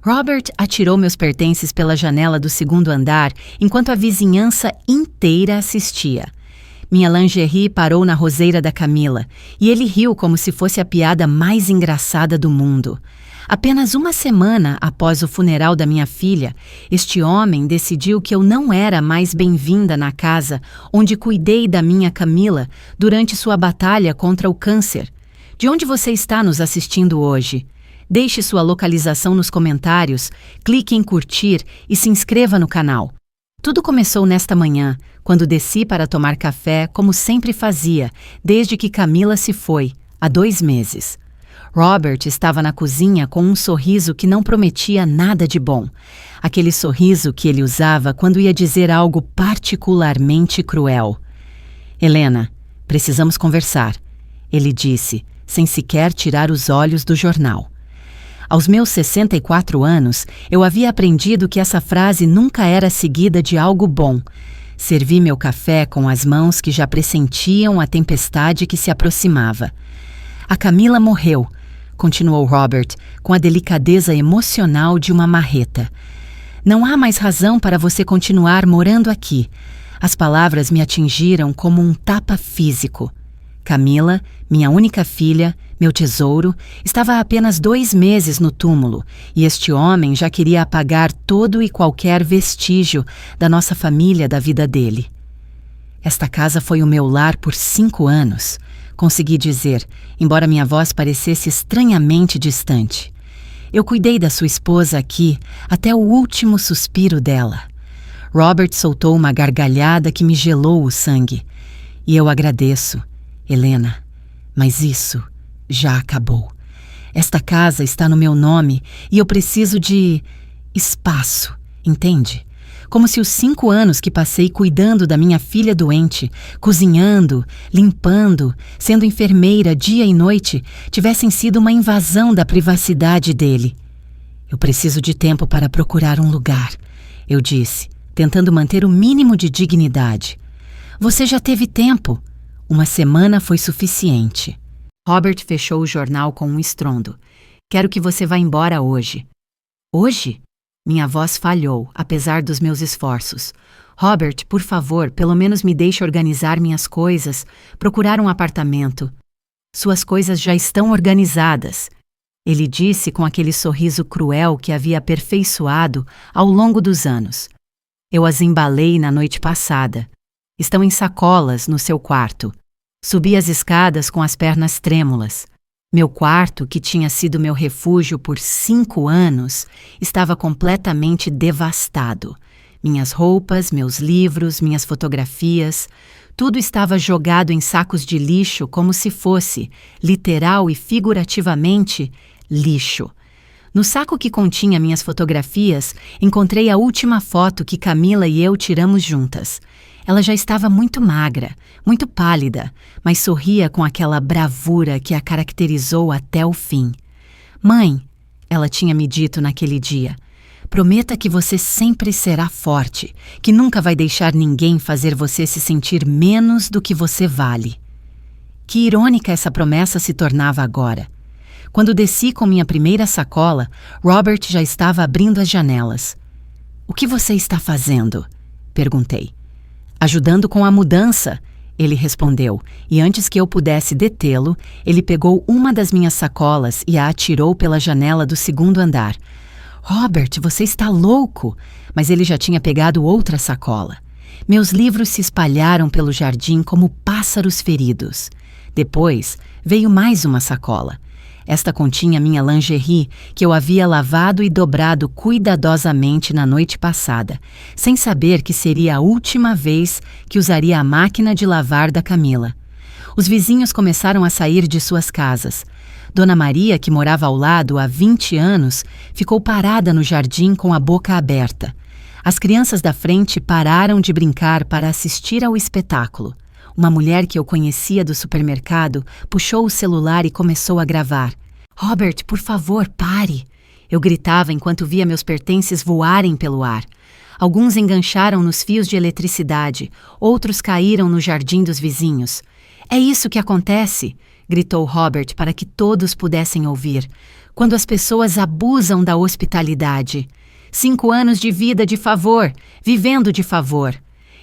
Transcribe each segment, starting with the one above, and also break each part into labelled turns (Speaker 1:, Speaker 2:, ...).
Speaker 1: Robert atirou meus pertences pela janela do segundo andar enquanto a vizinhança inteira assistia. Minha lingerie parou na roseira da Camila e ele riu como se fosse a piada mais engraçada do mundo. Apenas uma semana após o funeral da minha filha, este homem decidiu que eu não era mais bem-vinda na casa onde cuidei da minha Camila durante sua batalha contra o câncer. De onde você está nos assistindo hoje? Deixe sua localização nos comentários, clique em curtir e se inscreva no canal. Tudo começou nesta manhã, quando desci para tomar café, como sempre fazia, desde que Camila se foi, há 2 meses. Robert estava na cozinha com um sorriso que não prometia nada de bom. Aquele sorriso que ele usava quando ia dizer algo particularmente cruel. Helena, precisamos conversar, ele disse, sem sequer tirar os olhos do jornal. Aos meus 64 anos, eu havia aprendido que essa frase nunca era seguida de algo bom. Servi meu café com as mãos que já pressentiam a tempestade que se aproximava. A Camila morreu, continuou Robert, com a delicadeza emocional de uma marreta. Não há mais razão para você continuar morando aqui. As palavras me atingiram como um tapa físico. Camila, minha única filha, meu tesouro, estava há apenas 2 meses no túmulo e este homem já queria apagar todo e qualquer vestígio da nossa família da vida dele. Esta casa foi o meu lar por 5 anos, consegui dizer, embora minha voz parecesse estranhamente distante. Eu cuidei da sua esposa aqui até o último suspiro dela. Robert soltou uma gargalhada que me gelou o sangue. E eu agradeço, Helena, mas isso já acabou. Esta casa está no meu nome e eu preciso de espaço, entende? Como se os 5 anos que passei cuidando da minha filha doente, cozinhando, limpando, sendo enfermeira dia e noite, tivessem sido uma invasão da privacidade dele. Eu preciso de tempo para procurar um lugar, eu disse, tentando manter o mínimo de dignidade. Você já teve tempo. 1 semana foi suficiente. Robert fechou o jornal com um estrondo. Quero que você vá embora hoje. Hoje? Minha voz falhou, apesar dos meus esforços. Robert, por favor, pelo menos me deixe organizar minhas coisas, procurar um apartamento. Suas coisas já estão organizadas. Ele disse com aquele sorriso cruel que havia aperfeiçoado ao longo dos anos. Eu as embalei na noite passada. Estão em sacolas no seu quarto. Subi as escadas com as pernas trêmulas. Meu quarto, que tinha sido meu refúgio por 5 anos, estava completamente devastado. Minhas roupas, meus livros, minhas fotografias, tudo estava jogado em sacos de lixo como se fosse, literal e figurativamente, lixo. No saco que continha minhas fotografias, encontrei a última foto que Camila e eu tiramos juntas. Ela já estava muito magra, muito pálida, mas sorria com aquela bravura que a caracterizou até o fim. Mãe, ela tinha me dito naquele dia, prometa que você sempre será forte, que nunca vai deixar ninguém fazer você se sentir menos do que você vale. Que irônica essa promessa se tornava agora. Quando desci com minha primeira sacola, Robert já estava abrindo as janelas. O que você está fazendo? Perguntei. Ajudando com a mudança, ele respondeu, e antes que eu pudesse detê-lo, ele pegou uma das minhas sacolas e a atirou pela janela do segundo andar. Robert, você está louco! Mas ele já tinha pegado outra sacola. Meus livros se espalharam pelo jardim como pássaros feridos. Depois, veio mais uma sacola. Esta continha minha lingerie, que eu havia lavado e dobrado cuidadosamente na noite passada, sem saber que seria a última vez que usaria a máquina de lavar da Camila. Os vizinhos começaram a sair de suas casas. Dona Maria, que morava ao lado há 20 anos, ficou parada no jardim com a boca aberta. As crianças da frente pararam de brincar para assistir ao espetáculo. Uma mulher que eu conhecia do supermercado puxou o celular e começou a gravar. Robert, por favor, pare! Eu gritava enquanto via meus pertences voarem pelo ar. Alguns engancharam nos fios de eletricidade, outros caíram no jardim dos vizinhos. É isso que acontece! Gritou Robert para que todos pudessem ouvir. quando as pessoas abusam da hospitalidade. 5 anos de vida de favor, vivendo de favor.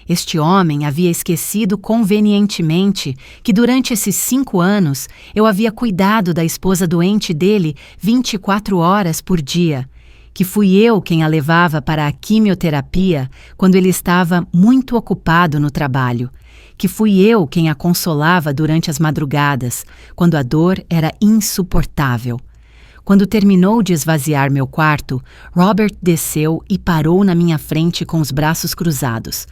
Speaker 1: Este homem havia esquecido convenientemente que durante esses 5 anos eu havia cuidado da esposa doente dele 24 horas por dia, que fui eu quem a levava para a quimioterapia quando ele estava muito ocupado no trabalho, que fui eu quem a consolava durante as madrugadas, quando a dor era insuportável. Quando terminou de esvaziar meu quarto, Robert desceu e parou na minha frente com os braços cruzados.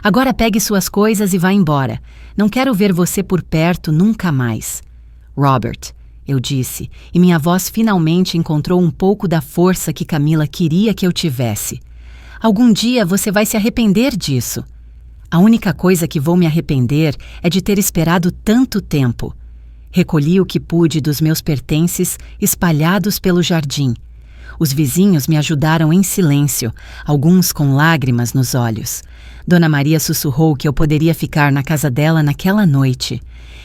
Speaker 1: Agora pegue suas coisas e vá embora. Não quero ver você por perto nunca mais. Robert, eu disse, e minha voz finalmente encontrou um pouco da força que Camila queria que eu tivesse. Algum dia você vai se arrepender disso. A única coisa que vou me arrepender é de ter esperado tanto tempo. Recolhi o que pude dos meus pertences espalhados pelo jardim. Os vizinhos me ajudaram em silêncio, alguns com lágrimas nos olhos. Dona Maria sussurrou que eu poderia ficar na casa dela naquela noite.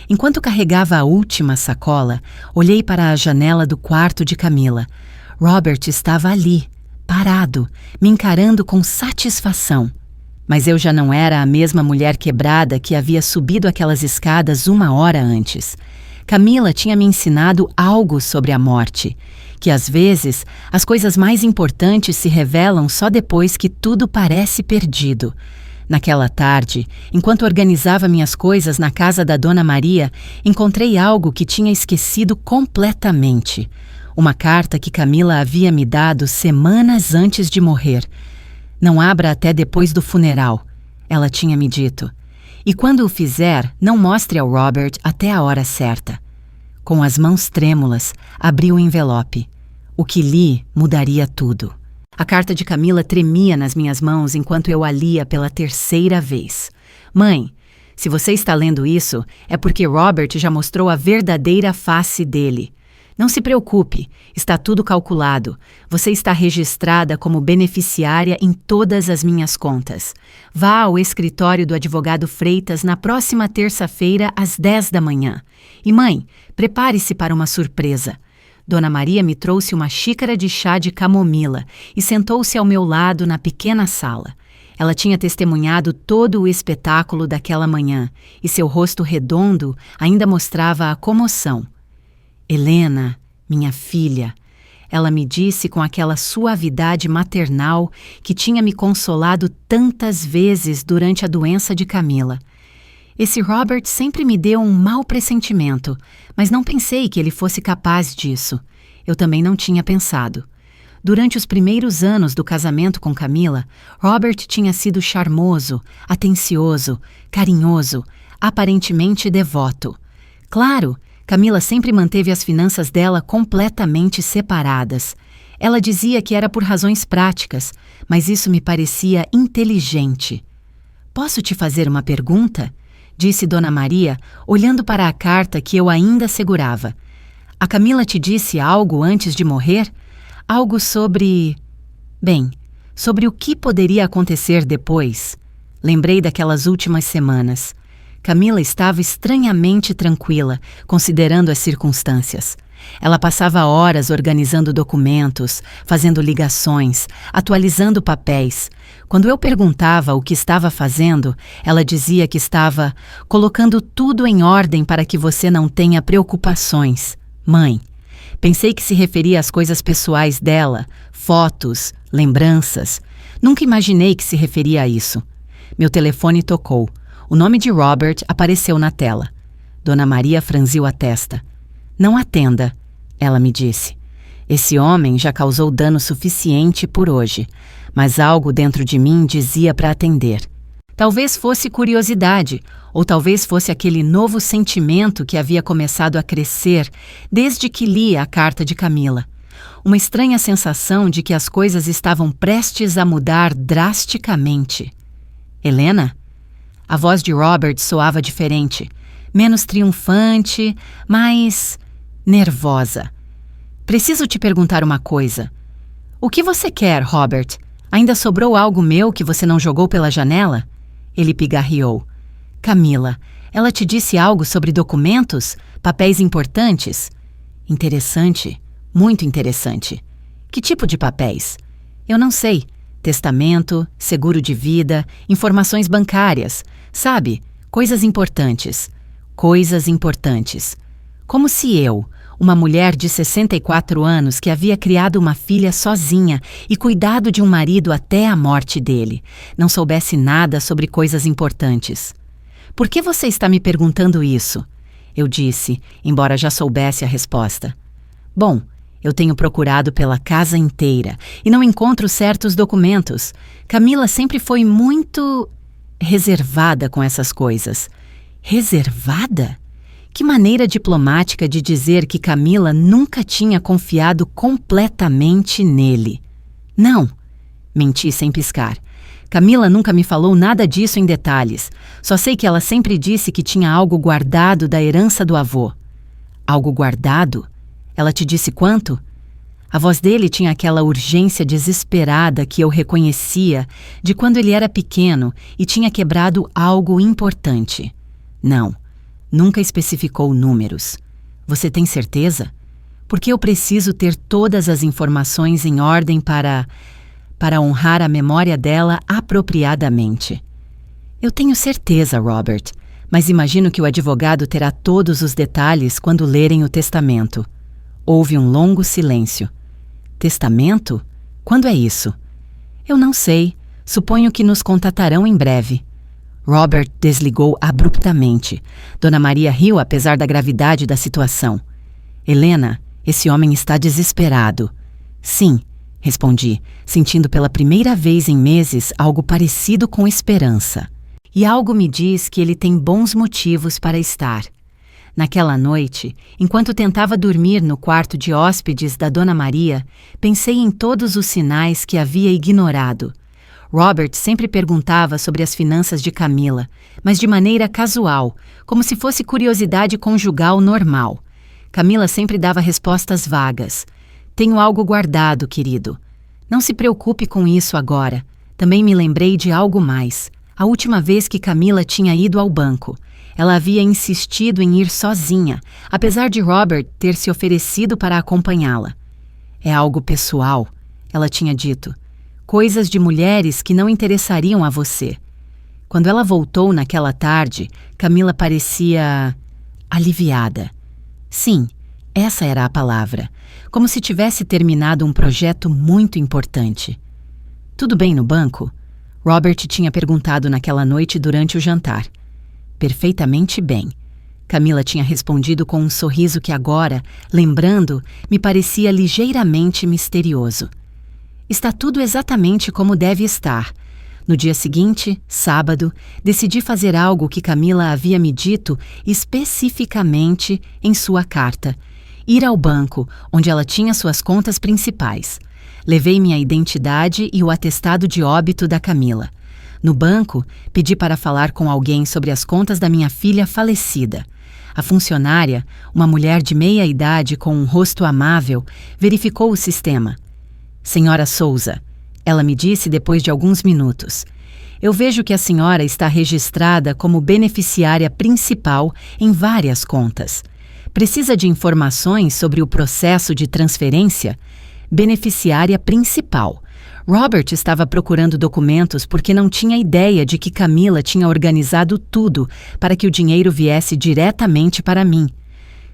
Speaker 1: Enquanto carregava a última sacola, olhei para a janela do quarto de Camila. Robert estava ali, parado, me encarando com satisfação. Mas eu já não era a mesma mulher quebrada que havia subido aquelas escadas 1 hora antes. Camila tinha me ensinado algo sobre a morte, que às vezes as coisas mais importantes se revelam só depois que tudo parece perdido. Naquela tarde, enquanto organizava minhas coisas na casa da Dona Maria, encontrei algo que tinha esquecido completamente. Uma carta que Camila havia me dado semanas antes de morrer. Não abra até depois do funeral, ela tinha me dito. E quando o fizer, não mostre ao Robert até a hora certa. Com as mãos trêmulas, abri o envelope. O que li mudaria tudo. A carta de Camila tremia nas minhas mãos enquanto eu a lia pela 3ª vez. Mãe, se você está lendo isso, é porque Robert já mostrou a verdadeira face dele. Não se preocupe, está tudo calculado. Você está registrada como beneficiária em todas as minhas contas. Vá ao escritório do advogado Freitas na próxima terça-feira às 10 da manhã. E mãe, prepare-se para uma surpresa. Dona Maria me trouxe uma xícara de chá de camomila e sentou-se ao meu lado na pequena sala. Ela tinha testemunhado todo o espetáculo daquela manhã e seu rosto redondo ainda mostrava a comoção. Helena, minha filha, ela me disse com aquela suavidade maternal que tinha me consolado tantas vezes durante a doença de Camila. Esse Robert sempre me deu um mau pressentimento, mas não pensei que ele fosse capaz disso. Eu também não tinha pensado. Durante os primeiros anos do casamento com Camila, Robert tinha sido charmoso, atencioso, carinhoso, aparentemente devoto. Claro, Camila sempre manteve as finanças dela completamente separadas. Ela dizia que era por razões práticas, mas isso me parecia inteligente. Posso te fazer uma pergunta? Disse Dona Maria, olhando para a carta que eu ainda segurava. A Camila te disse algo antes de morrer? Algo sobre... Bem, sobre o que poderia acontecer depois. Lembrei daquelas últimas semanas. Camila estava estranhamente tranquila, considerando as circunstâncias. Ela passava horas organizando documentos, fazendo ligações, atualizando papéis. Quando eu perguntava o que estava fazendo, ela dizia que estava colocando tudo em ordem para que você não tenha preocupações. Mãe, pensei que se referia às coisas pessoais dela, fotos, lembranças. Nunca imaginei que se referia a isso. Meu telefone tocou. O nome de Robert apareceu na tela. Dona Maria franziu a testa. Não atenda, ela me disse. Esse homem já causou dano suficiente por hoje, mas algo dentro de mim dizia para atender. Talvez fosse curiosidade, ou talvez fosse aquele novo sentimento que havia começado a crescer desde que li a carta de Camila. Uma estranha sensação de que as coisas estavam prestes a mudar drasticamente. Helena? A voz de Robert soava diferente, menos triunfante, mais nervosa. Preciso te perguntar uma coisa. O que você quer, Robert? Ainda sobrou algo meu que você não jogou pela janela? Ele pigarreou. Camila, ela te disse algo sobre documentos? Papéis importantes? Interessante. Muito interessante. Que tipo de papéis? Eu não sei. Testamento, seguro de vida, informações bancárias. Sabe? Coisas importantes. Coisas importantes. Como se eu, uma mulher de 64 anos que havia criado uma filha sozinha e cuidado de um marido até a morte dele, não soubesse nada sobre coisas importantes. Por que você está me perguntando isso? Eu disse, embora já soubesse a resposta. Bom, eu tenho procurado pela casa inteira e não encontro certos documentos. Camila sempre foi muito reservada com essas coisas. Reservada? Que maneira diplomática de dizer que Camila nunca tinha confiado completamente nele. Não, menti sem piscar. Camila nunca me falou nada disso em detalhes. Só sei que ela sempre disse que tinha algo guardado da herança do avô. Algo guardado? Ela te disse quanto? A voz dele tinha aquela urgência desesperada que eu reconhecia de quando ele era pequeno e tinha quebrado algo importante. Não. Nunca especificou números. Você tem certeza? Porque eu preciso ter todas as informações em ordem para honrar a memória dela apropriadamente. Eu tenho certeza, Robert, mas imagino que o advogado terá todos os detalhes quando lerem o testamento. Houve um longo silêncio. Testamento? Quando é isso? Eu não sei. Suponho que nos contatarão em breve. Robert desligou abruptamente. Dona Maria riu apesar da gravidade da situação. Helena, esse homem está desesperado. Sim, respondi, sentindo pela primeira vez em meses algo parecido com esperança. E algo me diz que ele tem bons motivos para estar. Naquela noite, enquanto tentava dormir no quarto de hóspedes da Dona Maria, pensei em todos os sinais que havia ignorado. Robert sempre perguntava sobre as finanças de Camila, mas de maneira casual, como se fosse curiosidade conjugal normal. Camila sempre dava respostas vagas. Tenho algo guardado, querido. Não se preocupe com isso agora. Também me lembrei de algo mais. A última vez que Camila tinha ido ao banco, ela havia insistido em ir sozinha, apesar de Robert ter se oferecido para acompanhá-la. É algo pessoal, ela tinha dito. Coisas de mulheres que não interessariam a você. Quando ela voltou naquela tarde, Camila parecia aliviada. Sim, essa era a palavra. Como se tivesse terminado um projeto muito importante. Tudo bem no banco? Robert tinha perguntado naquela noite durante o jantar. Perfeitamente bem. Camila tinha respondido com um sorriso que agora, lembrando, me parecia ligeiramente misterioso. Está tudo exatamente como deve estar. No dia seguinte, sábado, decidi fazer algo que Camila havia me dito especificamente em sua carta. Ir ao banco, onde ela tinha suas contas principais. Levei minha identidade e o atestado de óbito da Camila. No banco, pedi para falar com alguém sobre as contas da minha filha falecida. A funcionária, uma mulher de meia idade com um rosto amável, verificou o sistema. Senhora Souza, ela me disse depois de alguns minutos. Eu vejo que a senhora está registrada como beneficiária principal em várias contas. Precisa de informações sobre o processo de transferência? Beneficiária principal. Robert estava procurando documentos porque não tinha ideia de que Camila tinha organizado tudo para que o dinheiro viesse diretamente para mim.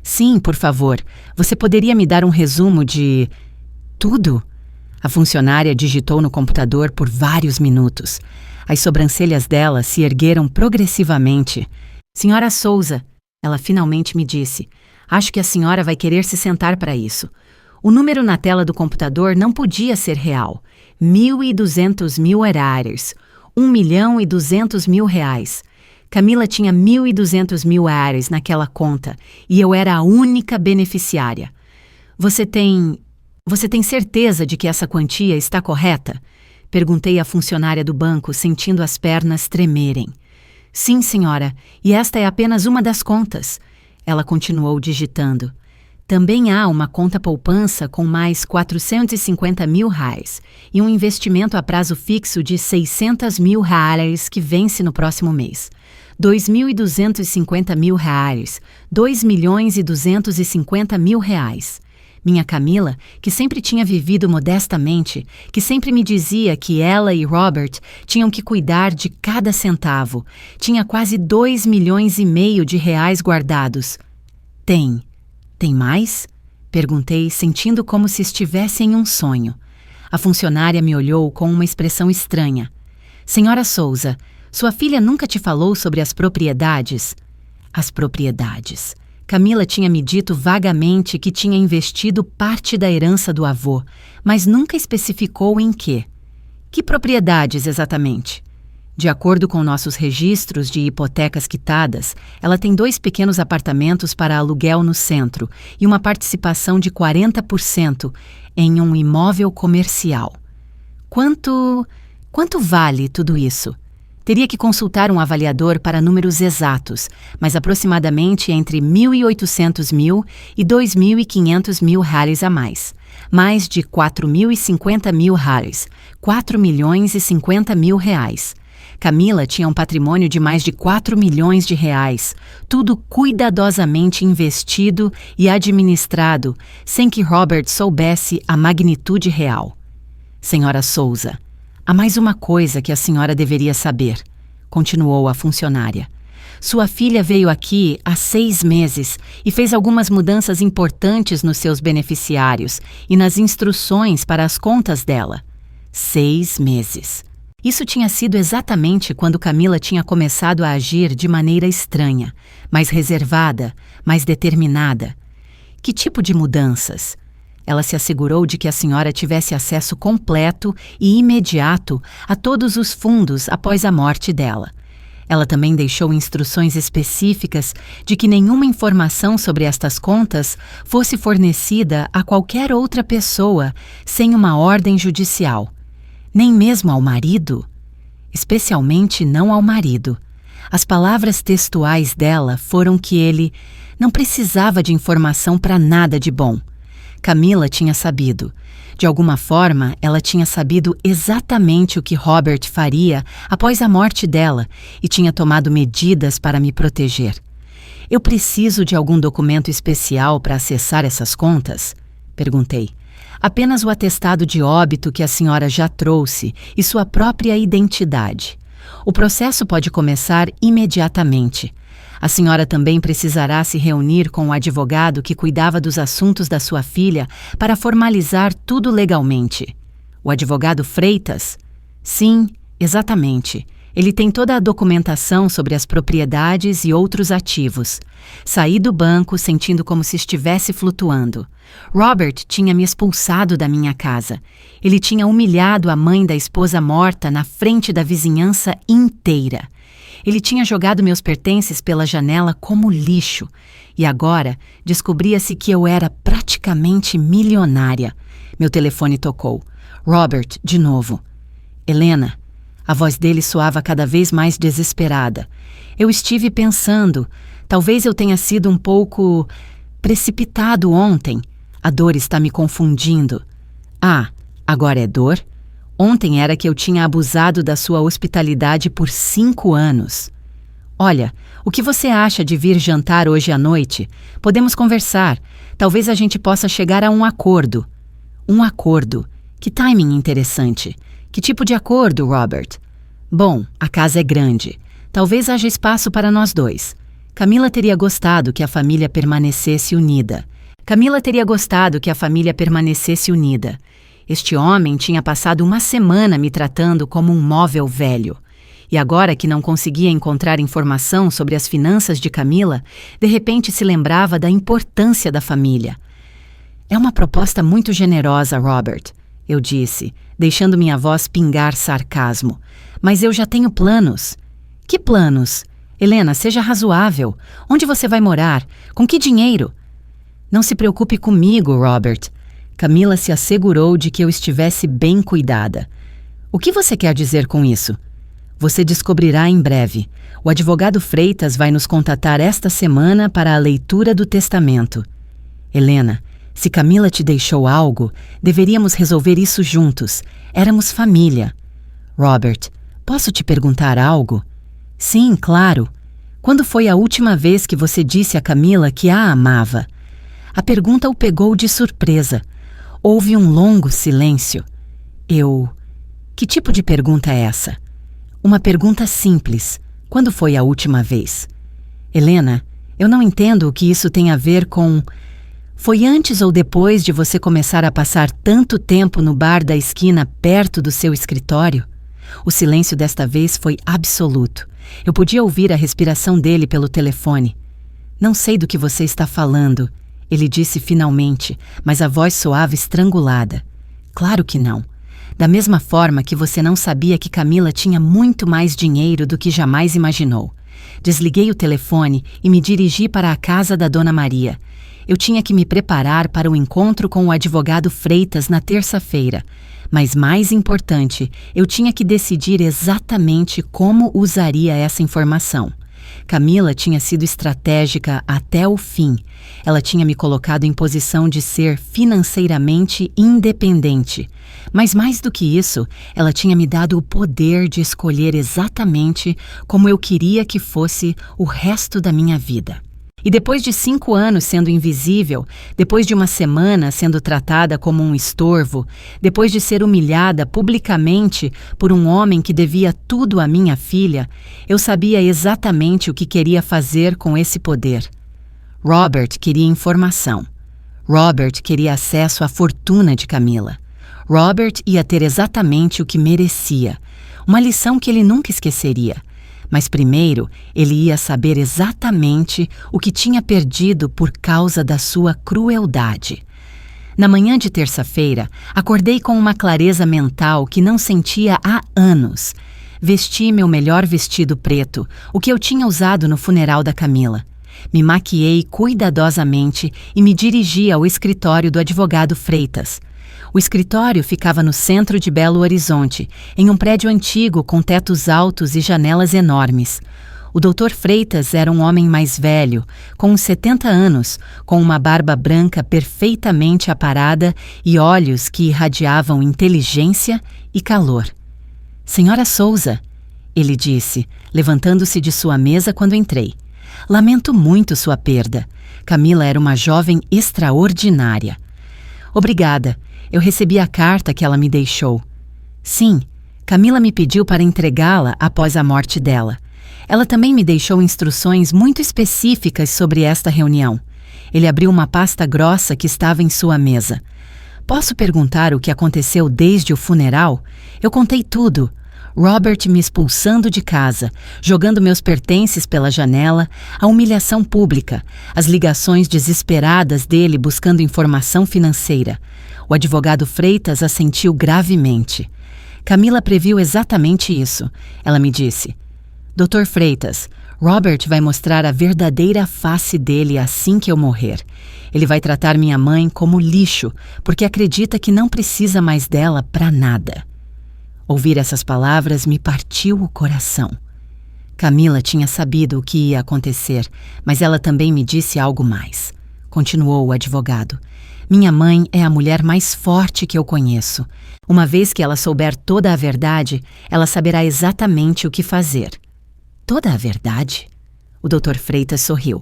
Speaker 1: Sim, por favor, você poderia me dar um resumo de... tudo? A funcionária digitou no computador por vários minutos. As sobrancelhas dela se ergueram progressivamente. Senhora Souza, ela finalmente me disse, acho que a senhora vai querer se sentar para isso. O número na tela do computador não podia ser real. 1.200.000 erários. 1.200.000 reais. Camila tinha 1.200.000 erários naquela conta e eu era a única beneficiária. Você tem certeza de que essa quantia está correta? Perguntei à funcionária do banco, sentindo as pernas tremerem. Sim, senhora, e esta é apenas uma das contas. Ela continuou digitando. Também há uma conta poupança com mais 450.000 reais e um investimento a prazo fixo de 600.000 reais que vence no próximo mês. 2.250.000 reais, 2.250.000 reais. Minha Camila, que sempre tinha vivido modestamente, que sempre me dizia que ela e Robert tinham que cuidar de cada centavo, tinha quase 2,5 milhões de reais guardados. Tem mais? Perguntei, sentindo como se estivesse em um sonho. A funcionária me olhou com uma expressão estranha. Senhora Souza, sua filha nunca te falou sobre as propriedades? As propriedades. Camila tinha me dito vagamente que tinha investido parte da herança do avô, mas nunca especificou em quê. Que propriedades exatamente? De acordo com nossos registros de hipotecas quitadas, ela tem 2 pequenos apartamentos para aluguel no centro e uma participação de 40% em um imóvel comercial. Quanto vale tudo isso? Teria que consultar um avaliador para números exatos, mas aproximadamente entre 1.800 mil e 2.500 mil reais a mais de 4.050 mil reais, 4,50 milhões reais. Camila tinha um patrimônio de mais de 4 milhões de reais, tudo cuidadosamente investido e administrado, sem que Robert soubesse a magnitude real. Senhora Souza, há mais uma coisa que a senhora deveria saber, continuou a funcionária. Sua filha veio aqui há 6 meses e fez algumas mudanças importantes nos seus beneficiários e nas instruções para as contas dela. 6 meses. Isso tinha sido exatamente quando Camila tinha começado a agir de maneira estranha, mais reservada, mais determinada. Que tipo de mudanças? Ela se assegurou de que a senhora tivesse acesso completo e imediato a todos os fundos após a morte dela. Ela também deixou instruções específicas de que nenhuma informação sobre estas contas fosse fornecida a qualquer outra pessoa sem uma ordem judicial. Nem mesmo ao marido? Especialmente não ao marido. As palavras textuais dela foram que ele não precisava de informação para nada de bom. Camila tinha sabido. De alguma forma, ela tinha sabido exatamente o que Robert faria após a morte dela e tinha tomado medidas para me proteger. Eu preciso de algum documento especial para acessar essas contas? Perguntei. Apenas o atestado de óbito que a senhora já trouxe e sua própria identidade. O processo pode começar imediatamente. A senhora também precisará se reunir com o advogado que cuidava dos assuntos da sua filha para formalizar tudo legalmente. O advogado Freitas? Sim, exatamente. Ele tem toda a documentação sobre as propriedades e outros ativos. Saí do banco sentindo como se estivesse flutuando. Robert tinha me expulsado da minha casa. Ele tinha humilhado a mãe da esposa morta na frente da vizinhança inteira. Ele tinha jogado meus pertences pela janela como lixo. E agora descobria-se que eu era praticamente milionária. Meu telefone tocou. Robert, de novo. Helena. A voz dele soava cada vez mais desesperada. Eu estive pensando, talvez eu tenha sido um pouco precipitado ontem. A dor está me confundindo. Ah, agora é dor? Ontem era que eu tinha abusado da sua hospitalidade por 5 anos. Olha, o que você acha de vir jantar hoje à noite? Podemos conversar. Talvez a gente possa chegar a um acordo. Um acordo. Que timing interessante. Que tipo de acordo, Robert? Bom, a casa é grande. Talvez haja espaço para nós dois. Camila teria gostado que a família permanecesse unida. Este homem tinha passado uma semana me tratando como um móvel velho. E agora que não conseguia encontrar informação sobre as finanças de Camila, de repente se lembrava da importância da família. É uma proposta muito generosa, Robert, eu disse, deixando minha voz pingar sarcasmo. Mas eu já tenho planos. Que planos? Helena, seja razoável. Onde você vai morar? Com que dinheiro? Não se preocupe comigo, Robert. Camila se assegurou de que eu estivesse bem cuidada. O que você quer dizer com isso? Você descobrirá em breve. O advogado Freitas vai nos contatar esta semana para a leitura do testamento. Helena, se Camila te deixou algo, deveríamos resolver isso juntos. Éramos família. Robert, posso te perguntar algo? Sim, claro. Quando foi a última vez que você disse a Camila que a amava? A pergunta o pegou de surpresa. Houve um longo silêncio. Que tipo de pergunta é essa? Uma pergunta simples. Quando foi a última vez? Helena, eu não entendo o que isso tem a ver com... Foi antes ou depois de você começar a passar tanto tempo no bar da esquina perto do seu escritório? O silêncio desta vez foi absoluto. Eu podia ouvir a respiração dele pelo telefone. Não sei do que você está falando, ele disse finalmente, mas a voz soava estrangulada. Claro que não. Da mesma forma que você não sabia que Camila tinha muito mais dinheiro do que jamais imaginou. Desliguei o telefone e me dirigi para a casa da Dona Maria. Eu tinha que me preparar para o encontro com o advogado Freitas na terça-feira. Mas mais importante, eu tinha que decidir exatamente como usaria essa informação. Camila tinha sido estratégica até o fim. Ela tinha me colocado em posição de ser financeiramente independente. Mas mais do que isso, ela tinha me dado o poder de escolher exatamente como eu queria que fosse o resto da minha vida. E depois de 5 anos sendo invisível, depois de uma semana sendo tratada como um estorvo, depois de ser humilhada publicamente por um homem que devia tudo à minha filha, eu sabia exatamente o que queria fazer com esse poder. Robert queria informação. Robert queria acesso à fortuna de Camila. Robert ia ter exatamente o que merecia, uma lição que ele nunca esqueceria. Mas primeiro, ele ia saber exatamente o que tinha perdido por causa da sua crueldade. Na manhã de terça-feira, acordei com uma clareza mental que não sentia há anos. Vesti meu melhor vestido preto, o que eu tinha usado no funeral da Camila. Me maquiei cuidadosamente e me dirigi ao escritório do advogado Freitas. O escritório ficava no centro de Belo Horizonte, em um prédio antigo com tetos altos e janelas enormes. O Dr. Freitas era um homem mais velho, com uns 70 anos, com uma barba branca perfeitamente aparada e olhos que irradiavam inteligência e calor. Senhora Souza, ele disse, levantando-se de sua mesa quando entrei. Lamento muito sua perda. Camila era uma jovem extraordinária. Obrigada. Eu recebi a carta que ela me deixou. Sim, Camila me pediu para entregá-la após a morte dela. Ela também me deixou instruções muito específicas sobre esta reunião. Ele abriu uma pasta grossa que estava em sua mesa. Posso perguntar o que aconteceu desde o funeral? Eu contei tudo. Robert me expulsando de casa, jogando meus pertences pela janela, a humilhação pública, as ligações desesperadas dele buscando informação financeira. O advogado Freitas assentiu gravemente. Camila previu exatamente isso. Ela me disse: Dr. Freitas, Robert vai mostrar a verdadeira face dele assim que eu morrer. Ele vai tratar minha mãe como lixo, porque acredita que não precisa mais dela para nada. Ouvir essas palavras me partiu o coração. Camila tinha sabido o que ia acontecer, mas ela também me disse algo mais. Continuou o advogado. Minha mãe é a mulher mais forte que eu conheço. Uma vez que ela souber toda a verdade, ela saberá exatamente o que fazer. Toda a verdade? O Dr. Freitas sorriu.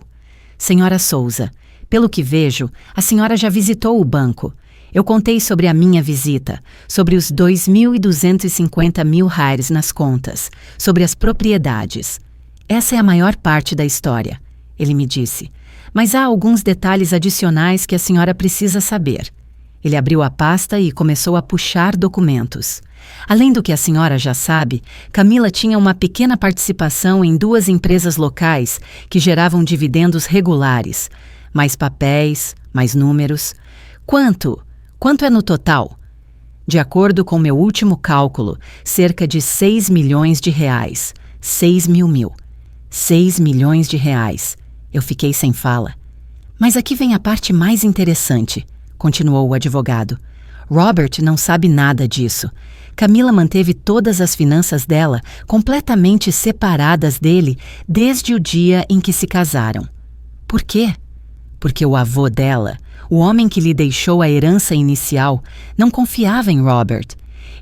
Speaker 1: Senhora Souza, pelo que vejo, a senhora já visitou o banco. Eu contei sobre a minha visita, sobre os 2.250 mil reais nas contas, sobre as propriedades. Essa é a maior parte da história, ele me disse. Mas há alguns detalhes adicionais que a senhora precisa saber. Ele abriu a pasta e começou a puxar documentos. Além do que a senhora já sabe, Camila tinha uma pequena participação em 2 empresas locais que geravam dividendos regulares. Mais papéis, mais números. Quanto é no total? De acordo com meu último cálculo, cerca de 6 milhões de reais. 6 mil. 6 milhões de reais. Eu fiquei sem fala. Mas aqui vem a parte mais interessante, continuou o advogado. Robert não sabe nada disso. Camila manteve todas as finanças dela completamente separadas dele desde o dia em que se casaram. Por quê? Porque o avô dela, o homem que lhe deixou a herança inicial, não confiava em Robert.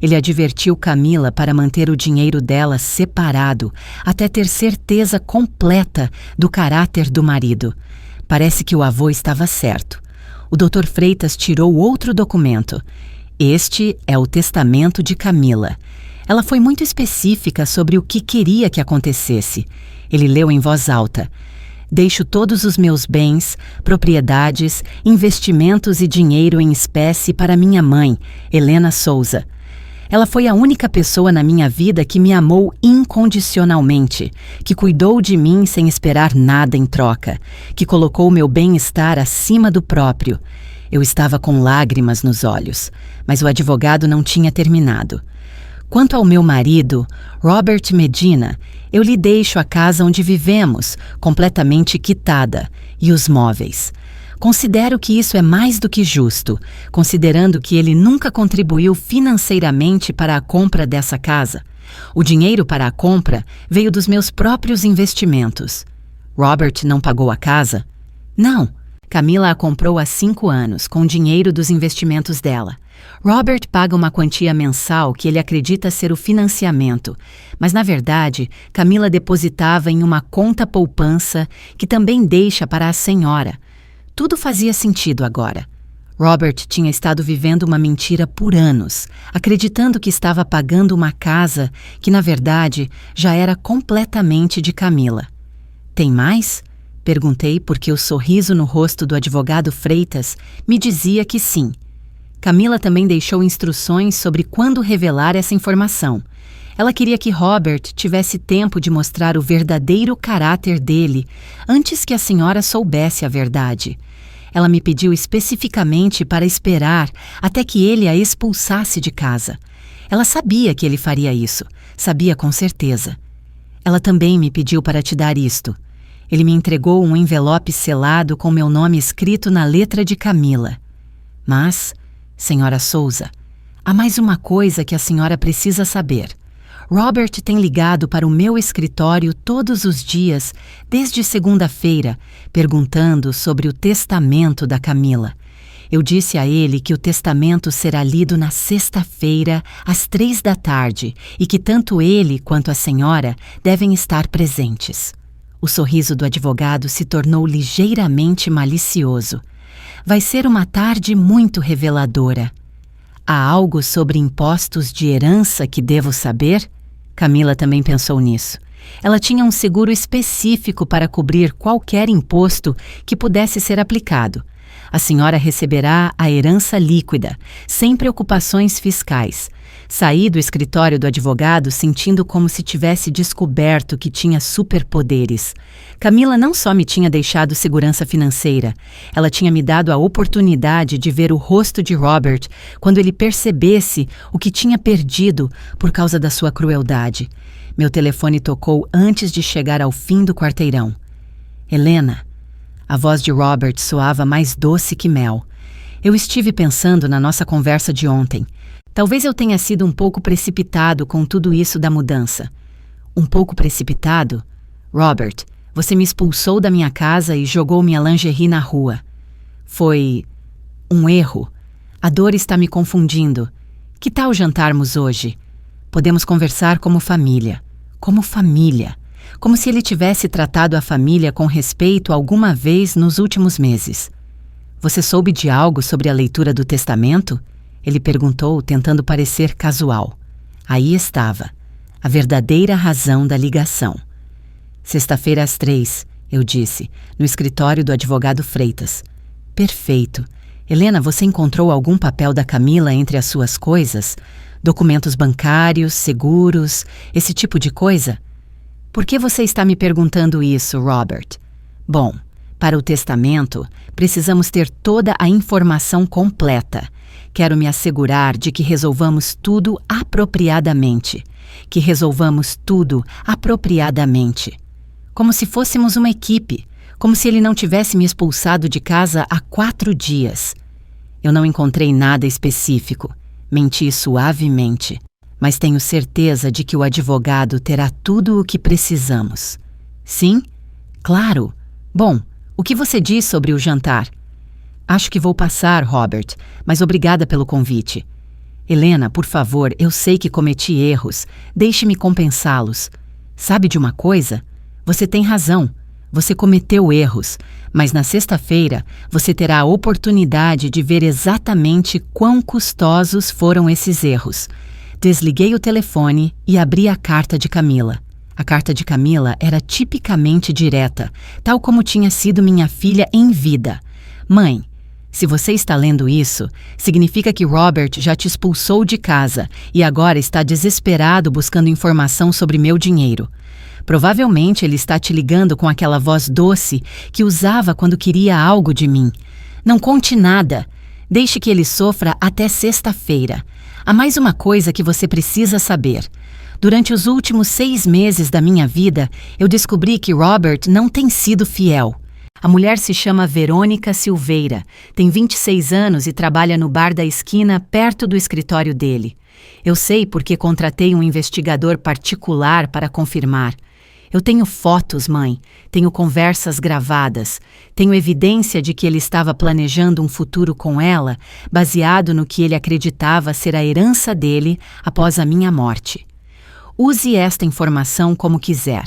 Speaker 1: Ele advertiu Camila para manter o dinheiro dela separado, até ter certeza completa do caráter do marido. Parece que o avô estava certo. O Dr. Freitas tirou outro documento. Este é o testamento de Camila. Ela foi muito específica sobre o que queria que acontecesse. Ele leu em voz alta. Deixo todos os meus bens, propriedades, investimentos e dinheiro em espécie para minha mãe, Helena Souza. Ela foi a única pessoa na minha vida que me amou incondicionalmente, que cuidou de mim sem esperar nada em troca, que colocou meu bem-estar acima do próprio. Eu estava com lágrimas nos olhos, mas o advogado não tinha terminado. Quanto ao meu marido, Robert Medina, eu lhe deixo a casa onde vivemos, completamente quitada, e os móveis. Considero que isso é mais do que justo, considerando que ele nunca contribuiu financeiramente para a compra dessa casa. O dinheiro para a compra veio dos meus próprios investimentos. Robert não pagou a casa? Não. Camila a comprou há 5 anos, com dinheiro dos investimentos dela. Robert paga uma quantia mensal que ele acredita ser o financiamento, mas na verdade, Camila depositava em uma conta poupança que também deixa para a senhora. Tudo fazia sentido agora. Robert tinha estado vivendo uma mentira por anos, acreditando que estava pagando uma casa que, na verdade, já era completamente de Camila. Tem mais? Perguntei porque o sorriso no rosto do advogado Freitas me dizia que sim. Camila também deixou instruções sobre quando revelar essa informação. Ela queria que Robert tivesse tempo de mostrar o verdadeiro caráter dele antes que a senhora soubesse a verdade. Ela me pediu especificamente para esperar até que ele a expulsasse de casa. Ela sabia que ele faria isso, sabia com certeza. Ela também me pediu para te dar isto. Ele me entregou um envelope selado com meu nome escrito na letra de Camila. Mas, senhora Souza, há mais uma coisa que a senhora precisa saber. Robert tem ligado para o meu escritório todos os dias, desde segunda-feira, perguntando sobre o testamento da Camila. Eu disse a ele que o testamento será lido na sexta-feira, às 3 da tarde, e que tanto ele quanto a senhora devem estar presentes. O sorriso do advogado se tornou ligeiramente malicioso. Vai ser uma tarde muito reveladora. Há algo sobre impostos de herança que devo saber? Camila também pensou nisso. Ela tinha um seguro específico para cobrir qualquer imposto que pudesse ser aplicado. A senhora receberá a herança líquida, sem preocupações fiscais. Saí do escritório do advogado sentindo como se tivesse descoberto que tinha superpoderes. Camila não só me tinha deixado segurança financeira, ela tinha me dado a oportunidade de ver o rosto de Robert quando ele percebesse o que tinha perdido por causa da sua crueldade. Meu telefone tocou antes de chegar ao fim do quarteirão. Helena. A voz de Robert soava mais doce que mel. Eu estive pensando na nossa conversa de ontem. Talvez eu tenha sido um pouco precipitado com tudo isso da mudança. Um pouco precipitado? Robert, você me expulsou da minha casa e jogou minha lingerie na rua. Foi um erro. A dor está me confundindo. Que tal jantarmos hoje? Podemos conversar como família. Como família. Como se ele tivesse tratado a família com respeito alguma vez nos últimos meses. Você soube de algo sobre a leitura do testamento? Ele perguntou, tentando parecer casual. Aí estava, a verdadeira razão da ligação. Sexta-feira às 3, eu disse, no escritório do advogado Freitas. Perfeito. Helena, você encontrou algum papel da Camila entre as suas coisas? Documentos bancários, seguros, esse tipo de coisa? Por que você está me perguntando isso, Robert? Bom, para o testamento, precisamos ter toda a informação completa. Quero me assegurar de que resolvamos tudo apropriadamente. Que resolvamos tudo apropriadamente. Como se fôssemos uma equipe. Como se ele não tivesse me expulsado de casa há 4 dias. Eu não encontrei nada específico. Menti suavemente. Mas tenho certeza de que o advogado terá tudo o que precisamos. Sim? Claro. Bom, o que você diz sobre o jantar? Acho que vou passar, Robert, mas obrigada pelo convite. Helena, por favor, eu sei que cometi erros. Deixe-me compensá-los. Sabe de uma coisa? Você tem razão. Você cometeu erros, Mas na sexta-feira, você terá a oportunidade de ver exatamente quão custosos foram esses erros. Desliguei o telefone e abri a carta de Camila. A carta de Camila era tipicamente direta, tal como tinha sido minha filha em vida. Mãe, se você está lendo isso, significa que Robert já te expulsou de casa e agora está desesperado buscando informação sobre meu dinheiro. Provavelmente ele está te ligando com aquela voz doce que usava quando queria algo de mim. Não conte nada. Deixe que ele sofra até sexta-feira. Há mais uma coisa que você precisa saber. Durante os últimos 6 meses da minha vida, eu descobri que Robert não tem sido fiel. A mulher se chama Verônica Silveira, tem 26 anos e trabalha no bar da esquina perto do escritório dele. Eu sei porque contratei um investigador particular para confirmar. Eu tenho fotos, mãe, tenho conversas gravadas, tenho evidência de que ele estava planejando um futuro com ela, baseado no que ele acreditava ser a herança dele após a minha morte. Use esta informação como quiser.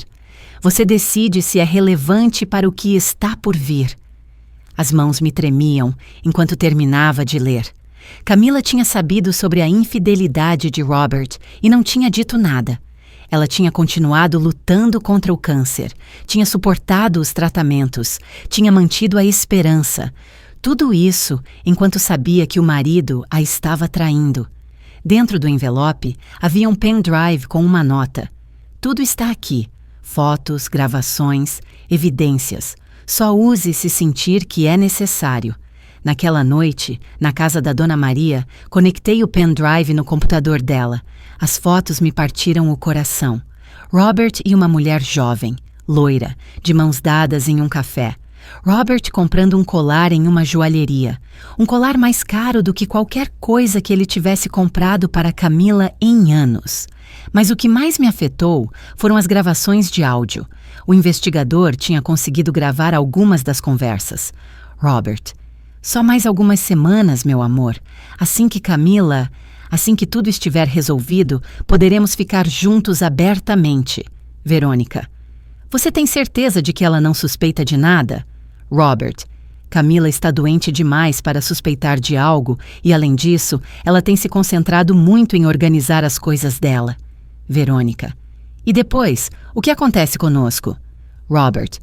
Speaker 1: Você decide se é relevante para o que está por vir. As mãos me tremiam enquanto terminava de ler. Camila tinha sabido sobre a infidelidade de Robert e não tinha dito nada. Ela tinha continuado lutando contra o câncer, tinha suportado os tratamentos, tinha mantido a esperança. Tudo isso enquanto sabia que o marido a estava traindo. Dentro do envelope havia um pendrive com uma nota. Tudo está aqui. Fotos, gravações, evidências. Só use se sentir que é necessário. Naquela noite, na casa da Dona Maria, conectei o pendrive no computador dela. As fotos me partiram o coração. Robert e uma mulher jovem, loira, de mãos dadas em um café. Robert comprando um colar em uma joalheria. Um colar mais caro do que qualquer coisa que ele tivesse comprado para Camila em anos. Mas o que mais me afetou foram as gravações de áudio. O investigador tinha conseguido gravar algumas das conversas. Robert, só mais algumas semanas, meu amor. Assim que tudo estiver resolvido, poderemos ficar juntos abertamente. Verônica, você tem certeza de que ela não suspeita de nada? Robert, Camila está doente demais para suspeitar de algo e, além disso, ela tem se concentrado muito em organizar as coisas dela. Verônica, e depois, o que acontece conosco? Robert,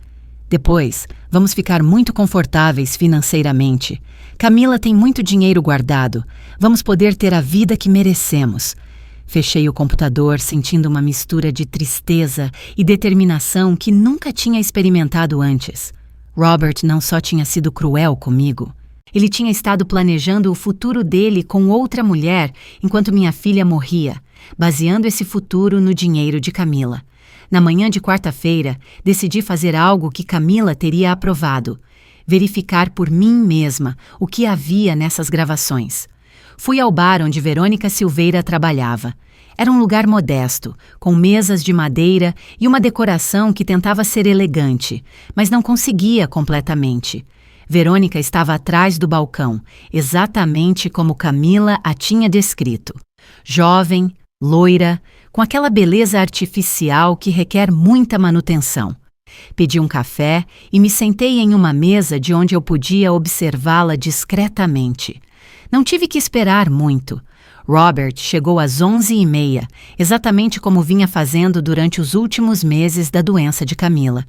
Speaker 1: depois, vamos ficar muito confortáveis financeiramente. Camila tem muito dinheiro guardado. Vamos poder ter a vida que merecemos. Fechei o computador sentindo uma mistura de tristeza e determinação que nunca tinha experimentado antes. Robert não só tinha sido cruel comigo, ele tinha estado planejando o futuro dele com outra mulher enquanto minha filha morria, baseando esse futuro no dinheiro de Camila. Na manhã de quarta-feira, decidi fazer algo que Camila teria aprovado: verificar por mim mesma o que havia nessas gravações. Fui ao bar onde Verônica Silveira trabalhava. Era um lugar modesto, com mesas de madeira e uma decoração que tentava ser elegante, mas não conseguia completamente. Verônica estava atrás do balcão, exatamente como Camila a tinha descrito. Jovem, loira, com aquela beleza artificial que requer muita manutenção. Pedi um café e me sentei em uma mesa de onde eu podia observá-la discretamente. Não tive que esperar muito. Robert chegou às 11h30, exatamente como vinha fazendo durante os últimos meses da doença de Camila.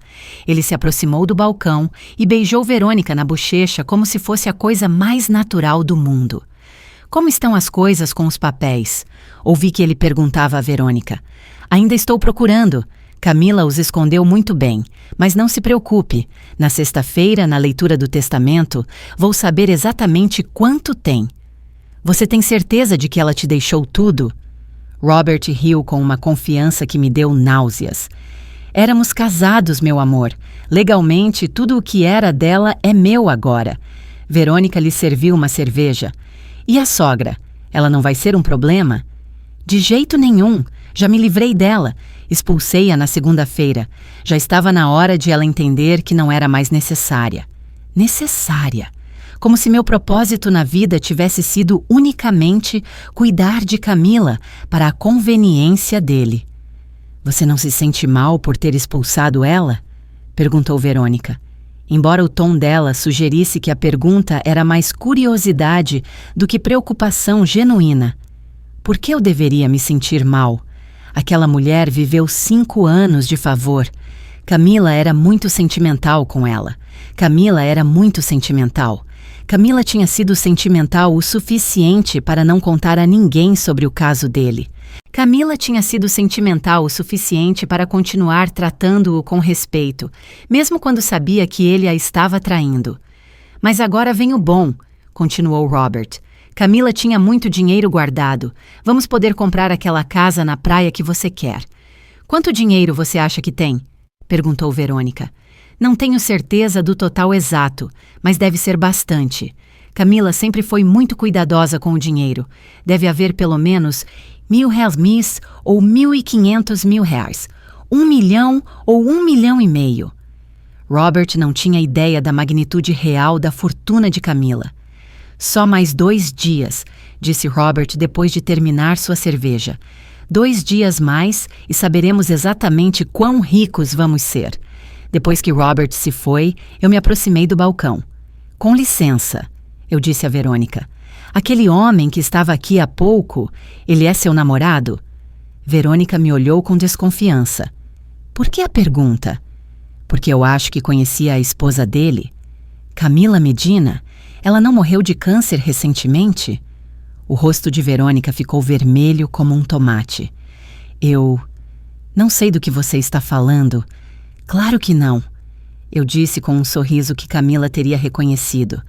Speaker 1: Ele se aproximou do balcão e beijou Verônica na bochecha como se fosse a coisa mais natural do mundo. Como estão as coisas com os papéis? Ouvi que ele perguntava a Verônica. Ainda estou procurando. Camila os escondeu muito bem, mas não se preocupe. Na sexta-feira, na leitura do testamento, vou saber exatamente quanto tem. Você tem certeza de que ela te deixou tudo? Robert riu com uma confiança que me deu náuseas. Éramos casados, meu amor. Legalmente, tudo o que era dela é meu agora. Verônica lhe serviu uma cerveja. E a sogra? Ela não vai ser um problema? De jeito nenhum. Já me livrei dela. Expulsei-a na segunda-feira. Já estava na hora de ela entender que não era mais necessária. Necessária. Como se meu propósito na vida tivesse sido unicamente cuidar de Camila para a conveniência dele. Você não se sente mal por ter expulsado ela? Perguntou Verônica. embora o tom dela sugerisse que a pergunta era mais curiosidade do que preocupação genuína. Por que eu deveria me sentir mal? Aquela mulher viveu 5 anos de favor. Camila era muito sentimental com ela. Camila era muito sentimental. Camila tinha sido sentimental o suficiente para não contar a ninguém sobre o caso dele. Camila tinha sido sentimental o suficiente para continuar tratando-o com respeito, mesmo quando sabia que ele a estava traindo. Mas agora vem o bom, continuou Robert. Camila tinha muito dinheiro guardado. Vamos poder comprar aquela casa na praia que você quer. Quanto dinheiro você acha que tem? Perguntou Verônica. Não tenho certeza do total exato, mas deve ser bastante. Camila sempre foi muito cuidadosa com o dinheiro. Deve haver pelo menos R$1.000 ou R$1.500.000. 1 milhão ou 1,5 milhão. Robert não tinha ideia da magnitude real da fortuna de Camila. Só mais 2 dias, disse Robert depois de terminar sua cerveja. 2 dias mais e saberemos exatamente quão ricos vamos ser. Depois que Robert se foi, eu me aproximei do balcão. Com licença, eu disse a Verônica. Aquele homem que estava aqui há pouco, ele é seu namorado? Verônica me olhou com desconfiança. Por que a pergunta? Porque eu acho que conhecia a esposa dele. Camila Medina? Ela não morreu de câncer recentemente? O rosto de Verônica ficou vermelho como um tomate. Eu não sei do que você está falando. Claro que não. Eu disse com um sorriso que Camila teria reconhecido.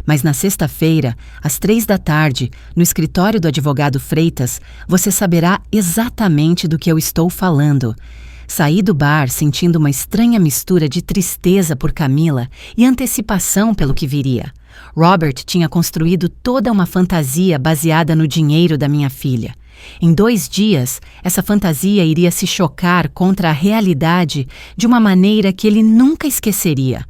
Speaker 1: Mas na sexta-feira, às 3 da tarde, no escritório do advogado Freitas, você saberá exatamente do que eu estou falando. Saí do bar sentindo uma estranha mistura de tristeza por Camila e antecipação pelo que viria. Robert tinha construído toda uma fantasia baseada no dinheiro da minha filha. Em 2 dias, essa fantasia iria se chocar contra a realidade de uma maneira que ele nunca esqueceria.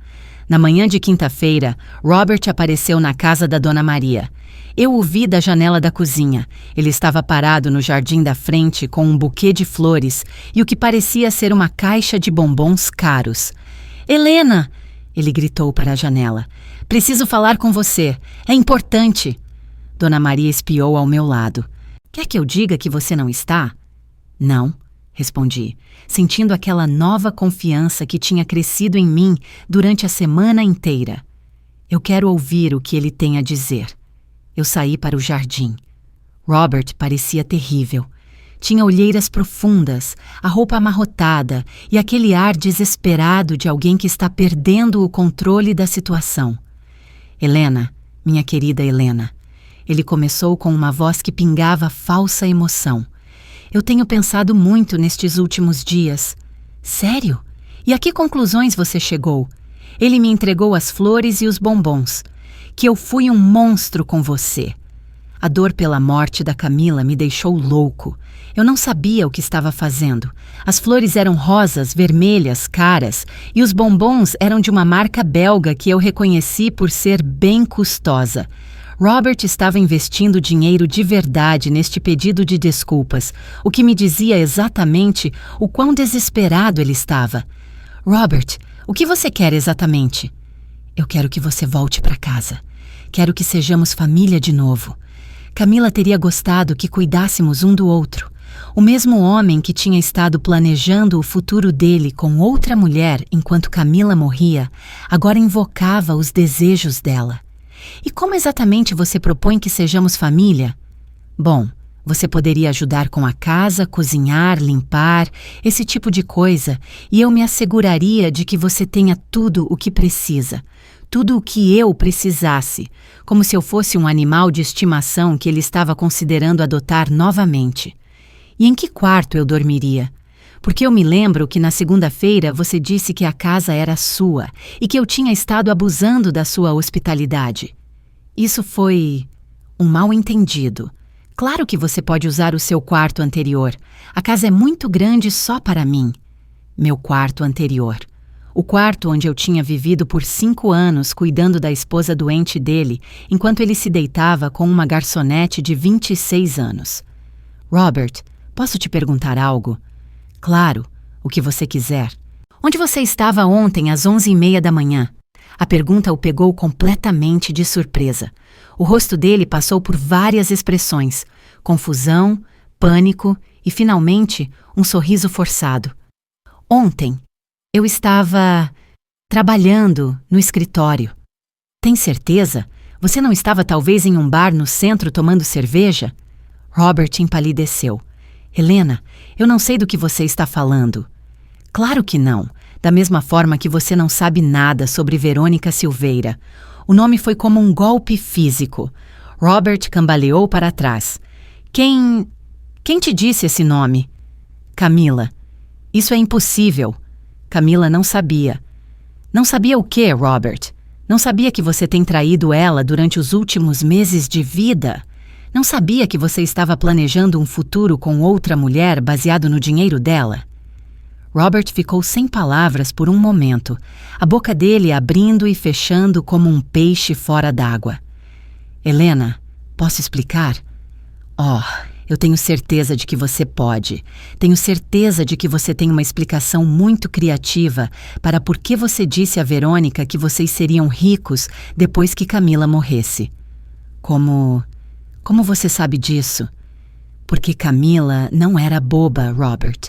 Speaker 1: Na manhã de quinta-feira, Robert apareceu na casa da Dona Maria. Eu o vi da janela da cozinha. Ele estava parado no jardim da frente com um buquê de flores e o que parecia ser uma caixa de bombons caros. "Helena!" ele gritou para a janela. "Preciso falar com você. É importante." Dona Maria espiou ao meu lado. "Quer que eu diga que você não está?" "Não", respondi, sentindo aquela nova confiança que tinha crescido em mim durante a semana inteira. "Eu quero ouvir o que ele tem a dizer." Eu saí para o jardim. Robert parecia terrível. Tinha olheiras profundas, a roupa amarrotada e aquele ar desesperado de alguém que está perdendo o controle da situação. "Helena, minha querida Helena." Ele começou com uma voz que pingava falsa emoção. "Eu tenho pensado muito nestes últimos dias." "Sério? E a que conclusões você chegou?" "Ele me entregou as flores e os bombons. Que eu fui um monstro com você." A dor pela morte da Camila me deixou louco. Eu não sabia o que estava fazendo. As flores eram rosas, vermelhas, caras, e os bombons eram de uma marca belga que eu reconheci por ser bem custosa. Robert estava investindo dinheiro de verdade neste pedido de desculpas, o que me dizia exatamente o quão desesperado ele estava. "Robert, o que você quer exatamente?" "Eu quero que você volte para casa. Quero que sejamos família de novo." Camila teria gostado que cuidássemos um do outro. O mesmo homem que tinha estado planejando o futuro dele com outra mulher enquanto Camila morria, agora invocava os desejos dela. "E como exatamente você propõe que sejamos família?" "Bom, você poderia ajudar com a casa, cozinhar, limpar, esse tipo de coisa, e eu me asseguraria de que você tenha tudo o que precisa. Tudo o que eu precisasse, como se eu fosse um animal de estimação que ele estava considerando adotar novamente. E em que quarto eu dormiria? Porque eu me lembro que na segunda-feira você disse que a casa era sua e que eu tinha estado abusando da sua hospitalidade. Isso foi um mal-entendido. Claro que você pode usar o seu quarto anterior. A casa é muito grande só para mim." Meu quarto anterior. O quarto onde eu tinha vivido por 5 anos cuidando da esposa doente dele, enquanto ele se deitava com uma garçonete de 26 anos. "Robert, posso te perguntar algo?" "Claro, o que você quiser." "Onde você estava ontem às 11h30 da manhã?" A pergunta o pegou completamente de surpresa. O rosto dele passou por várias expressões: confusão, pânico e, finalmente, um sorriso forçado. Ontem, eu estava trabalhando no escritório. Tem certeza? Você não estava talvez em um bar no centro tomando cerveja? Robert empalideceu. Helena, eu não sei do que você está falando. Claro que não. Da mesma forma que você não sabe nada sobre Verônica Silveira. O nome foi como um golpe físico. Robert cambaleou para trás. Quem te disse esse nome? Camila. Isso é impossível. Camila não sabia. Não sabia o quê, Robert? Não sabia que você tem traído ela durante os últimos meses de vida? Não sabia que você estava planejando um futuro com outra mulher baseado no dinheiro dela? Robert ficou sem palavras por um momento, a boca dele abrindo e fechando como um peixe fora d'água. Helena, posso explicar? Oh, eu tenho certeza de que você pode. Tenho certeza de que você tem uma explicação muito criativa para por que você disse a Verônica que vocês seriam ricos depois que Camila morresse. Como você sabe disso? Porque Camila não era boba, Robert.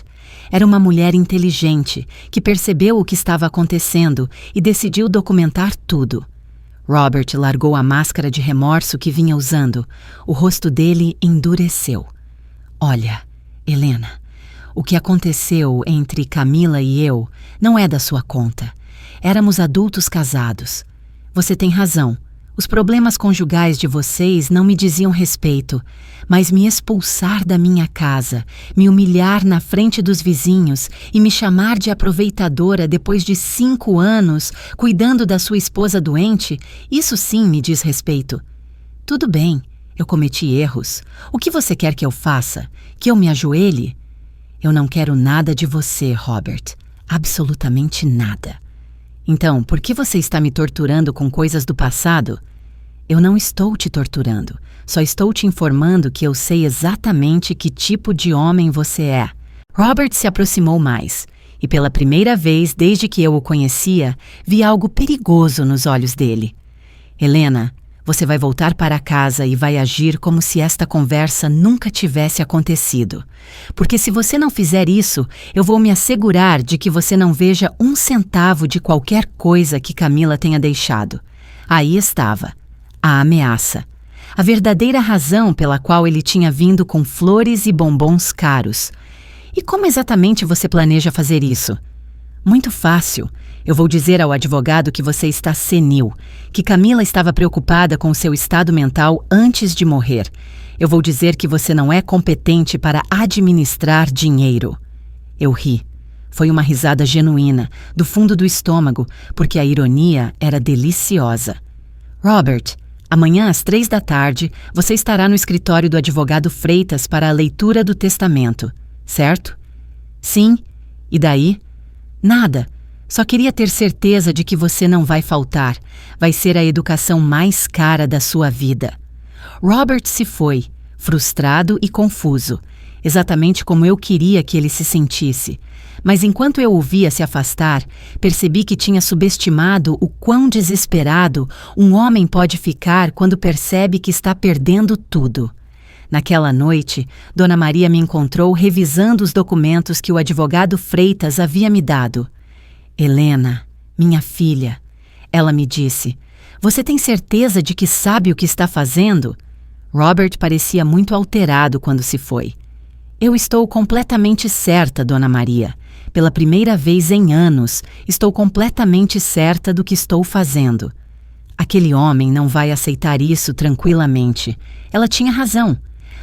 Speaker 1: Era uma mulher inteligente que percebeu o que estava acontecendo e decidiu documentar tudo. Robert largou a máscara de remorso que vinha usando. O rosto dele endureceu. Olha, Helena, o que aconteceu entre Camila e eu não é da sua conta. Éramos adultos casados. Você tem razão. Os problemas conjugais de vocês não me diziam respeito, mas me expulsar da minha casa, me humilhar na frente dos vizinhos e me chamar de aproveitadora depois de 5 anos cuidando da sua esposa doente, isso sim me diz respeito. Tudo bem, eu cometi erros. O que você quer que eu faça? Que eu me ajoelhe? Eu não quero nada de você, Robert. Absolutamente nada. Então, por que você está me torturando com coisas do passado? Eu não estou te torturando. Só estou te informando que eu sei exatamente que tipo de homem você é. Robert se aproximou mais, e pela primeira vez desde que eu o conhecia, vi algo perigoso nos olhos dele. Helena, você vai voltar para casa e vai agir como se esta conversa nunca tivesse acontecido. Porque se você não fizer isso, eu vou me assegurar de que você não veja 1 centavo de qualquer coisa que Camila tenha deixado. Aí estava, a ameaça. A verdadeira razão pela qual ele tinha vindo com flores e bombons caros. E como exatamente você planeja fazer isso? Muito fácil. Eu vou dizer ao advogado que você está senil, que Camila estava preocupada com o seu estado mental antes de morrer. Eu vou dizer que você não é competente para administrar dinheiro. Eu ri. Foi uma risada genuína, do fundo do estômago, porque a ironia era deliciosa. Robert, amanhã às 15h, você estará no escritório do advogado Freitas para a leitura do testamento, certo? Sim. E daí? Nada. Só queria ter certeza de que você não vai faltar. Vai ser a educação mais cara da sua vida. Robert se foi, frustrado e confuso, exatamente como eu queria que ele se sentisse. Mas enquanto eu o via se afastar, percebi que tinha subestimado o quão desesperado um homem pode ficar quando percebe que está perdendo tudo. Naquela noite, Dona Maria me encontrou revisando os documentos que o advogado Freitas havia me dado. Helena, minha filha, ela me disse, você tem certeza de que sabe o que está fazendo? Robert parecia muito alterado quando se foi. Eu estou completamente certa, Dona Maria. Pela primeira vez em anos, estou completamente certa do que estou fazendo. Aquele homem não vai aceitar isso tranquilamente. Ela tinha razão.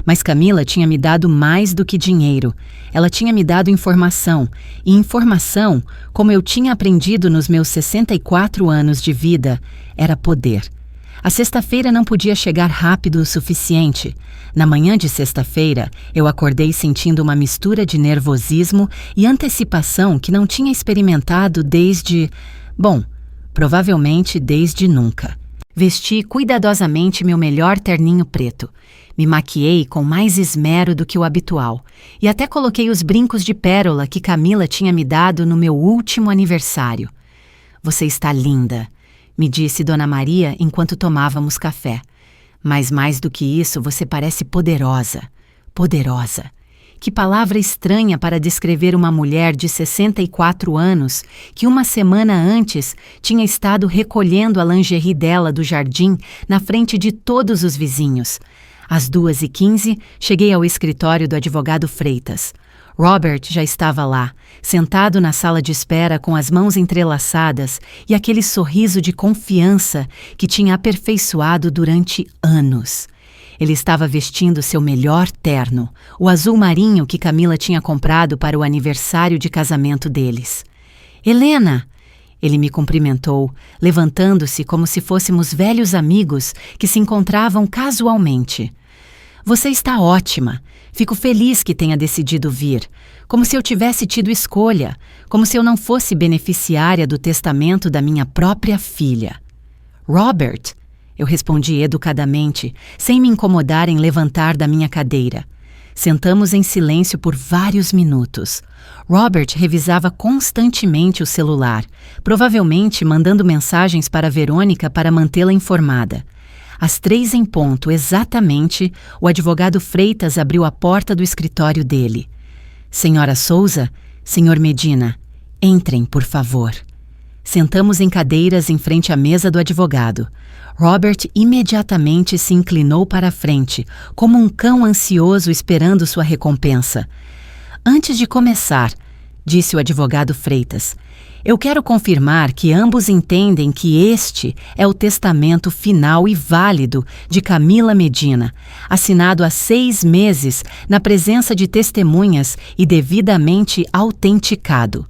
Speaker 1: Mas Camila tinha me dado mais do que dinheiro. Ela tinha me dado informação. E informação, como eu tinha aprendido nos meus 64 anos de vida, era poder. A sexta-feira não podia chegar rápido o suficiente. Na manhã de sexta-feira, eu acordei sentindo uma mistura de nervosismo e antecipação que não tinha experimentado desde... Bom, provavelmente desde nunca. Vesti cuidadosamente meu melhor terninho preto. Me maquiei com mais esmero do que o habitual e até coloquei os brincos de pérola que Camila tinha me dado no meu último aniversário. Você está linda. me disse Dona Maria enquanto tomávamos café. Mas mais do que isso, você parece poderosa. Poderosa. Que palavra estranha para descrever uma mulher de 64 anos que uma semana antes tinha estado recolhendo a lingerie dela do jardim na frente de todos os vizinhos. Às 2h15, cheguei ao escritório do advogado Freitas. Robert já estava lá, sentado na sala de espera com as mãos entrelaçadas e aquele sorriso de confiança que tinha aperfeiçoado durante anos. Ele estava vestindo seu melhor terno, o azul marinho que Camila tinha comprado para o aniversário de casamento deles. Helena! Ele me cumprimentou, levantando-se como se fôssemos velhos amigos que se encontravam casualmente. Você está ótima. Fico feliz que tenha decidido vir. Como se eu tivesse tido escolha, como se eu não fosse beneficiária do testamento da minha própria filha. Robert! Eu respondi educadamente, sem me incomodar em levantar da minha cadeira. Sentamos em silêncio por vários minutos. Robert revisava constantemente o celular, provavelmente mandando mensagens para Verônica para mantê-la informada. Às 3 em ponto, exatamente, o advogado Freitas abriu a porta do escritório dele. Senhora Souza, senhor Medina, entrem, por favor. Sentamos em cadeiras em frente à mesa do advogado. Robert imediatamente se inclinou para a frente, como um cão ansioso esperando sua recompensa. Antes de começar, disse o advogado Freitas, eu quero confirmar que ambos entendem que este é o testamento final e válido de Camila Medina, assinado há 6 meses na presença de testemunhas e devidamente autenticado.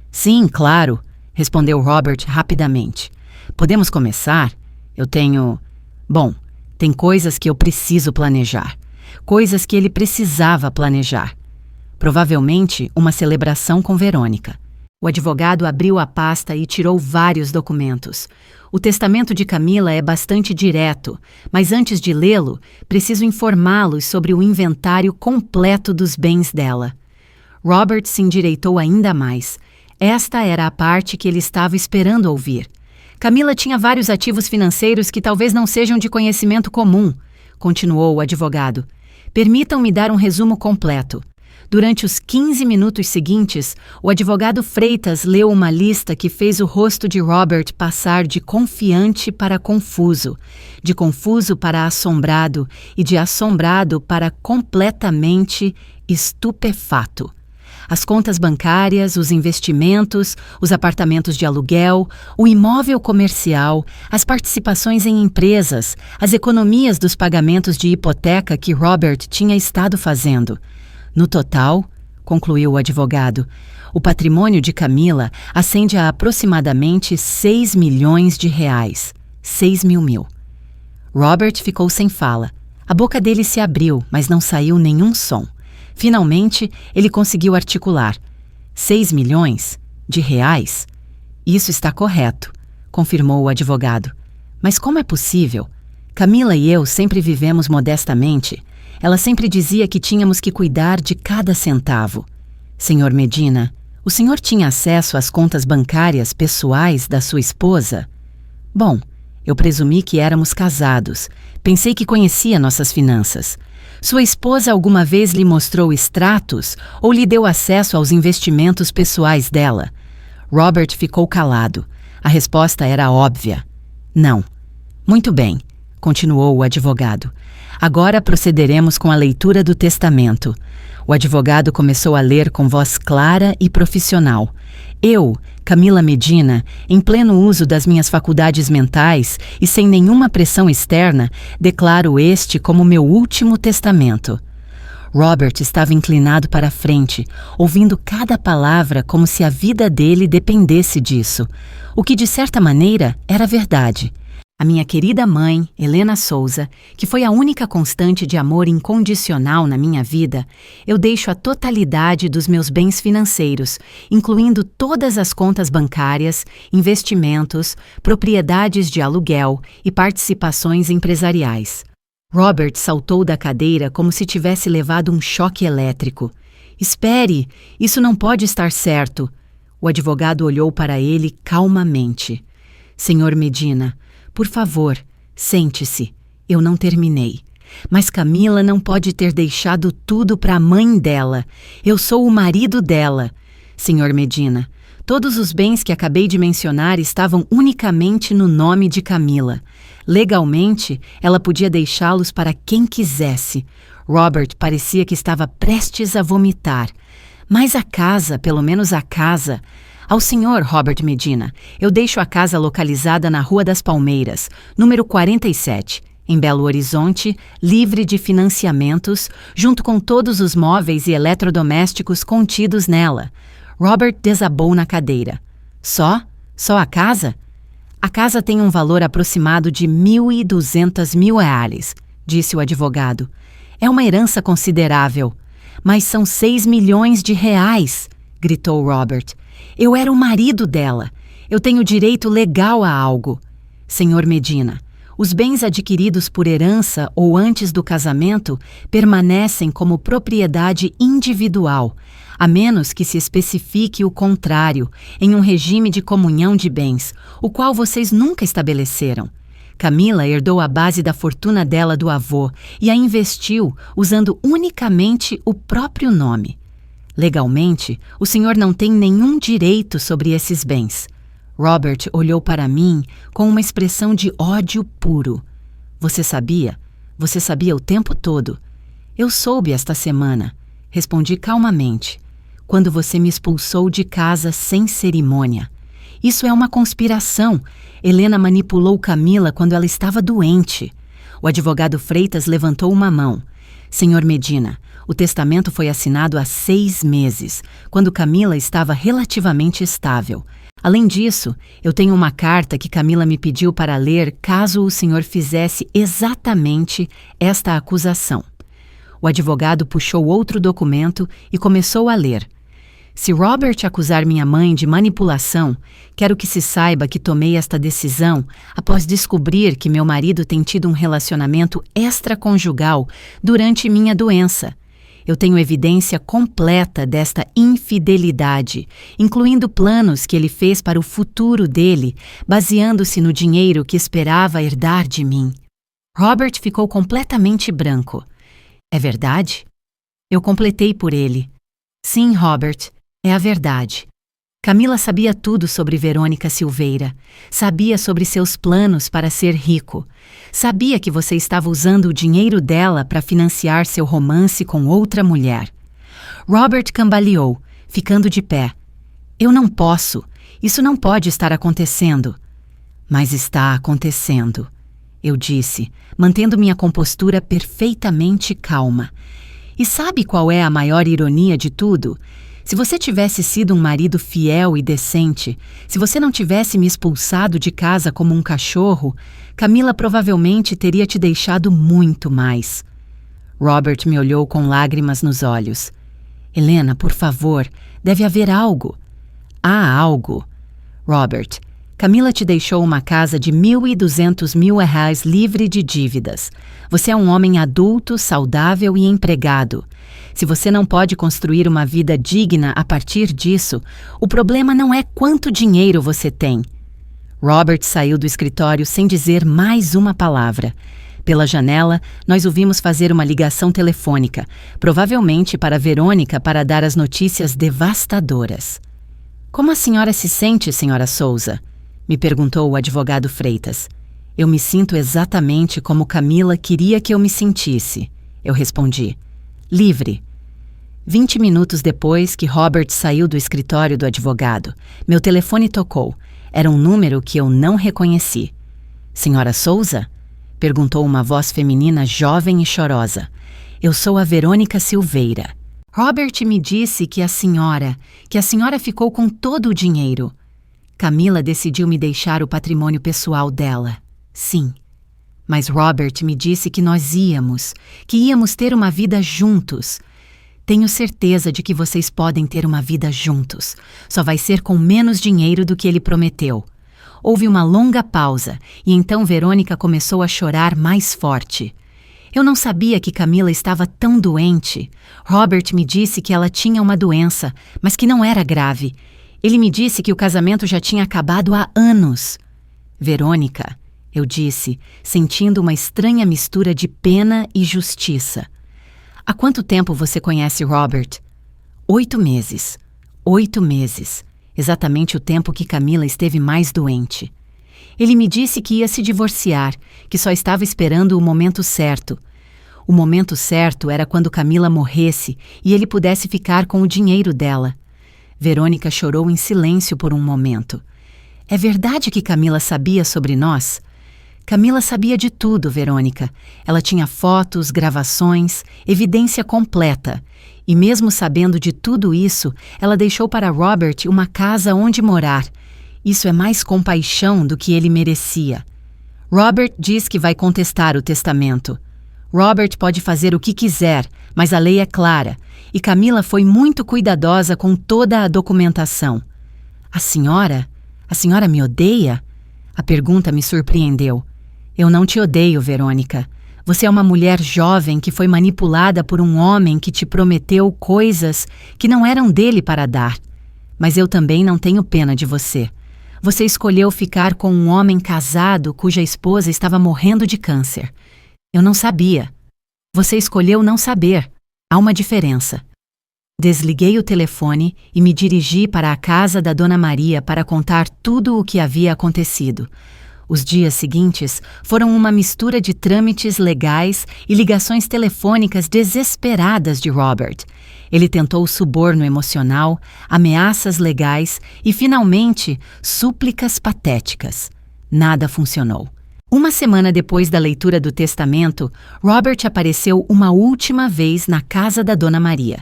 Speaker 1: Sim, claro, respondeu Robert rapidamente. Podemos começar? Eu tenho... Bom, tem coisas que eu preciso planejar. Coisas que ele precisava planejar. Provavelmente uma celebração com Verônica. O advogado abriu a pasta e tirou vários documentos. O testamento de Camila é bastante direto, mas antes de lê-lo, preciso informá-los sobre o inventário completo dos bens dela. Robert se endireitou ainda mais. Esta era a parte que ele estava esperando ouvir. Camila tinha vários ativos financeiros que talvez não sejam de conhecimento comum, continuou o advogado. Permitam-me dar um resumo completo. Durante os 15 minutos seguintes, o advogado Freitas leu uma lista que fez o rosto de Robert passar de confiante para confuso, de confuso para assombrado e de assombrado para completamente estupefato. As contas bancárias, os investimentos, os apartamentos de aluguel, o imóvel comercial, as participações em empresas, as economias dos pagamentos de hipoteca que Robert tinha estado fazendo. No total, concluiu o advogado, o patrimônio de Camila ascende a aproximadamente 6 milhões de reais. 6 mil. Robert ficou sem fala. A boca dele se abriu, mas não saiu nenhum som. Finalmente, ele conseguiu articular. 6 milhões? De reais? Isso está correto, confirmou o advogado. Mas como é possível? Camila e eu sempre vivemos modestamente. Ela sempre dizia que tínhamos que cuidar de cada centavo. Senhor Medina, o senhor tinha acesso às contas bancárias pessoais da sua esposa? Bom, eu presumi que éramos casados. Pensei que conhecia nossas finanças. Sua esposa alguma vez lhe mostrou extratos ou lhe deu acesso aos investimentos pessoais dela? Robert ficou calado. A resposta era óbvia. Não. Muito bem, continuou o advogado. Agora procederemos com a leitura do testamento. O advogado começou a ler com voz clara e profissional. Eu, Camila Medina, em pleno uso das minhas faculdades mentais e sem nenhuma pressão externa, declaro este como meu último testamento. Robert estava inclinado para a frente, ouvindo cada palavra como se a vida dele dependesse disso, o que de certa maneira era verdade. A minha querida mãe, Helena Souza, que foi a única constante de amor incondicional na minha vida, eu deixo a totalidade dos meus bens financeiros, incluindo todas as contas bancárias, investimentos, propriedades de aluguel e participações empresariais. Robert saltou da cadeira como se tivesse levado um choque elétrico. Espere, isso não pode estar certo. O advogado olhou para ele calmamente. Senhor Medina, por favor, sente-se. Eu não terminei. Mas Camila não pode ter deixado tudo para a mãe dela. Eu sou o marido dela. Senhor Medina, todos os bens que acabei de mencionar estavam unicamente no nome de Camila. Legalmente, ela podia deixá-los para quem quisesse. Robert parecia que estava prestes a vomitar. Mas a casa, pelo menos a casa... Ao senhor Robert Medina, eu deixo a casa localizada na Rua das Palmeiras, número 47, em Belo Horizonte, livre de financiamentos, junto com todos os móveis e eletrodomésticos contidos nela. Robert desabou na cadeira. Só? Só a casa? A casa tem um valor aproximado de R$ 1.200.000, disse o advogado. É uma herança considerável. Mas são 6 milhões de reais, gritou Robert. Eu era o marido dela. Eu tenho direito legal a algo. Senhor Medina, os bens adquiridos por herança ou antes do casamento permanecem como propriedade individual, a menos que se especifique o contrário, em um regime de comunhão de bens, o qual vocês nunca estabeleceram. Camila herdou a base da fortuna dela do avô e a investiu usando unicamente o próprio nome. Legalmente, o senhor não tem nenhum direito sobre esses bens. Robert olhou para mim com uma expressão de ódio puro. Você sabia? Você sabia o tempo todo. Eu soube esta semana. Respondi calmamente. Quando você me expulsou de casa sem cerimônia. Isso é uma conspiração. Helena manipulou Camila quando ela estava doente. O advogado Freitas levantou uma mão. Senhor Medina, o testamento foi assinado há 6 meses, quando Camila estava relativamente estável. Além disso, eu tenho uma carta que Camila me pediu para ler caso o senhor fizesse exatamente esta acusação. O advogado puxou outro documento e começou a ler. Se Robert acusar minha mãe de manipulação, quero que se saiba que tomei esta decisão após descobrir que meu marido tem tido um relacionamento extraconjugal durante minha doença. Eu tenho evidência completa desta infidelidade, incluindo planos que ele fez para o futuro dele, baseando-se no dinheiro que esperava herdar de mim. Robert ficou completamente branco. É verdade? Eu completei por ele. Sim, Robert, é a verdade. Camila sabia tudo sobre Verônica Silveira. Sabia sobre seus planos para ser rico. Sabia que você estava usando o dinheiro dela para financiar seu romance com outra mulher. Robert cambaleou, ficando de pé. Eu não posso. Isso não pode estar acontecendo. Mas está acontecendo, eu disse, mantendo minha compostura perfeitamente calma. E sabe qual é a maior ironia de tudo? Se você tivesse sido um marido fiel e decente, se você não tivesse me expulsado de casa como um cachorro, Camila provavelmente teria te deixado muito mais. Robert me olhou com lágrimas nos olhos. Helena, por favor, deve haver algo. Há algo. Robert, Camila te deixou uma casa de R$ 1.200.000 livre de dívidas. Você é um homem adulto, saudável e empregado. Se você não pode construir uma vida digna a partir disso, o problema não é quanto dinheiro você tem. Robert saiu do escritório sem dizer mais uma palavra. Pela janela, nós o vimos fazer uma ligação telefônica, provavelmente para Verônica para dar as notícias devastadoras. Como a senhora se sente, senhora Souza? Me perguntou o advogado Freitas. Eu me sinto exatamente como Camila queria que eu me sentisse. Eu respondi. Livre. 20 minutos depois que Robert saiu do escritório do advogado, meu telefone tocou. Era um número que eu não reconheci. Senhora Souza? Perguntou uma voz feminina jovem e chorosa. Eu sou a Verônica Silveira. Robert me disse que a senhora ficou com todo o dinheiro. Camila decidiu me deixar o patrimônio pessoal dela. Sim. Mas Robert me disse que que íamos ter uma vida juntos. Tenho certeza de que vocês podem ter uma vida juntos. Só vai ser com menos dinheiro do que ele prometeu. Houve uma longa pausa e então Verônica começou a chorar mais forte. Eu não sabia que Camila estava tão doente. Robert me disse que ela tinha uma doença, mas que não era grave. Ele me disse que o casamento já tinha acabado há anos. Verônica, eu disse, sentindo uma estranha mistura de pena e justiça. Há quanto tempo você conhece Robert? 8 meses. 8 meses. Exatamente o tempo que Camila esteve mais doente. Ele me disse que ia se divorciar, que só estava esperando o momento certo. O momento certo era quando Camila morresse e ele pudesse ficar com o dinheiro dela. Verônica chorou em silêncio por um momento. É verdade que Camila sabia sobre nós? Camila sabia de tudo, Verônica. Ela tinha fotos, gravações, evidência completa. E mesmo sabendo de tudo isso, ela deixou para Robert uma casa onde morar. Isso é mais compaixão do que ele merecia. Robert diz que vai contestar o testamento. Robert pode fazer o que quiser, mas a lei é clara, e Camila foi muito cuidadosa com toda a documentação. A senhora me odeia? A pergunta me surpreendeu. Eu não te odeio, Verônica. Você é uma mulher jovem que foi manipulada por um homem que te prometeu coisas que não eram dele para dar. Mas eu também não tenho pena de você. Você escolheu ficar com um homem casado cuja esposa estava morrendo de câncer. Eu não sabia. Você escolheu não saber. Há uma diferença. Desliguei o telefone e me dirigi para a casa da Dona Maria para contar tudo o que havia acontecido. Os dias seguintes foram uma mistura de trâmites legais e ligações telefônicas desesperadas de Robert. Ele tentou suborno emocional, ameaças legais e, finalmente, súplicas patéticas. Nada funcionou. Uma semana depois da leitura do testamento, Robert apareceu uma última vez na casa da Dona Maria.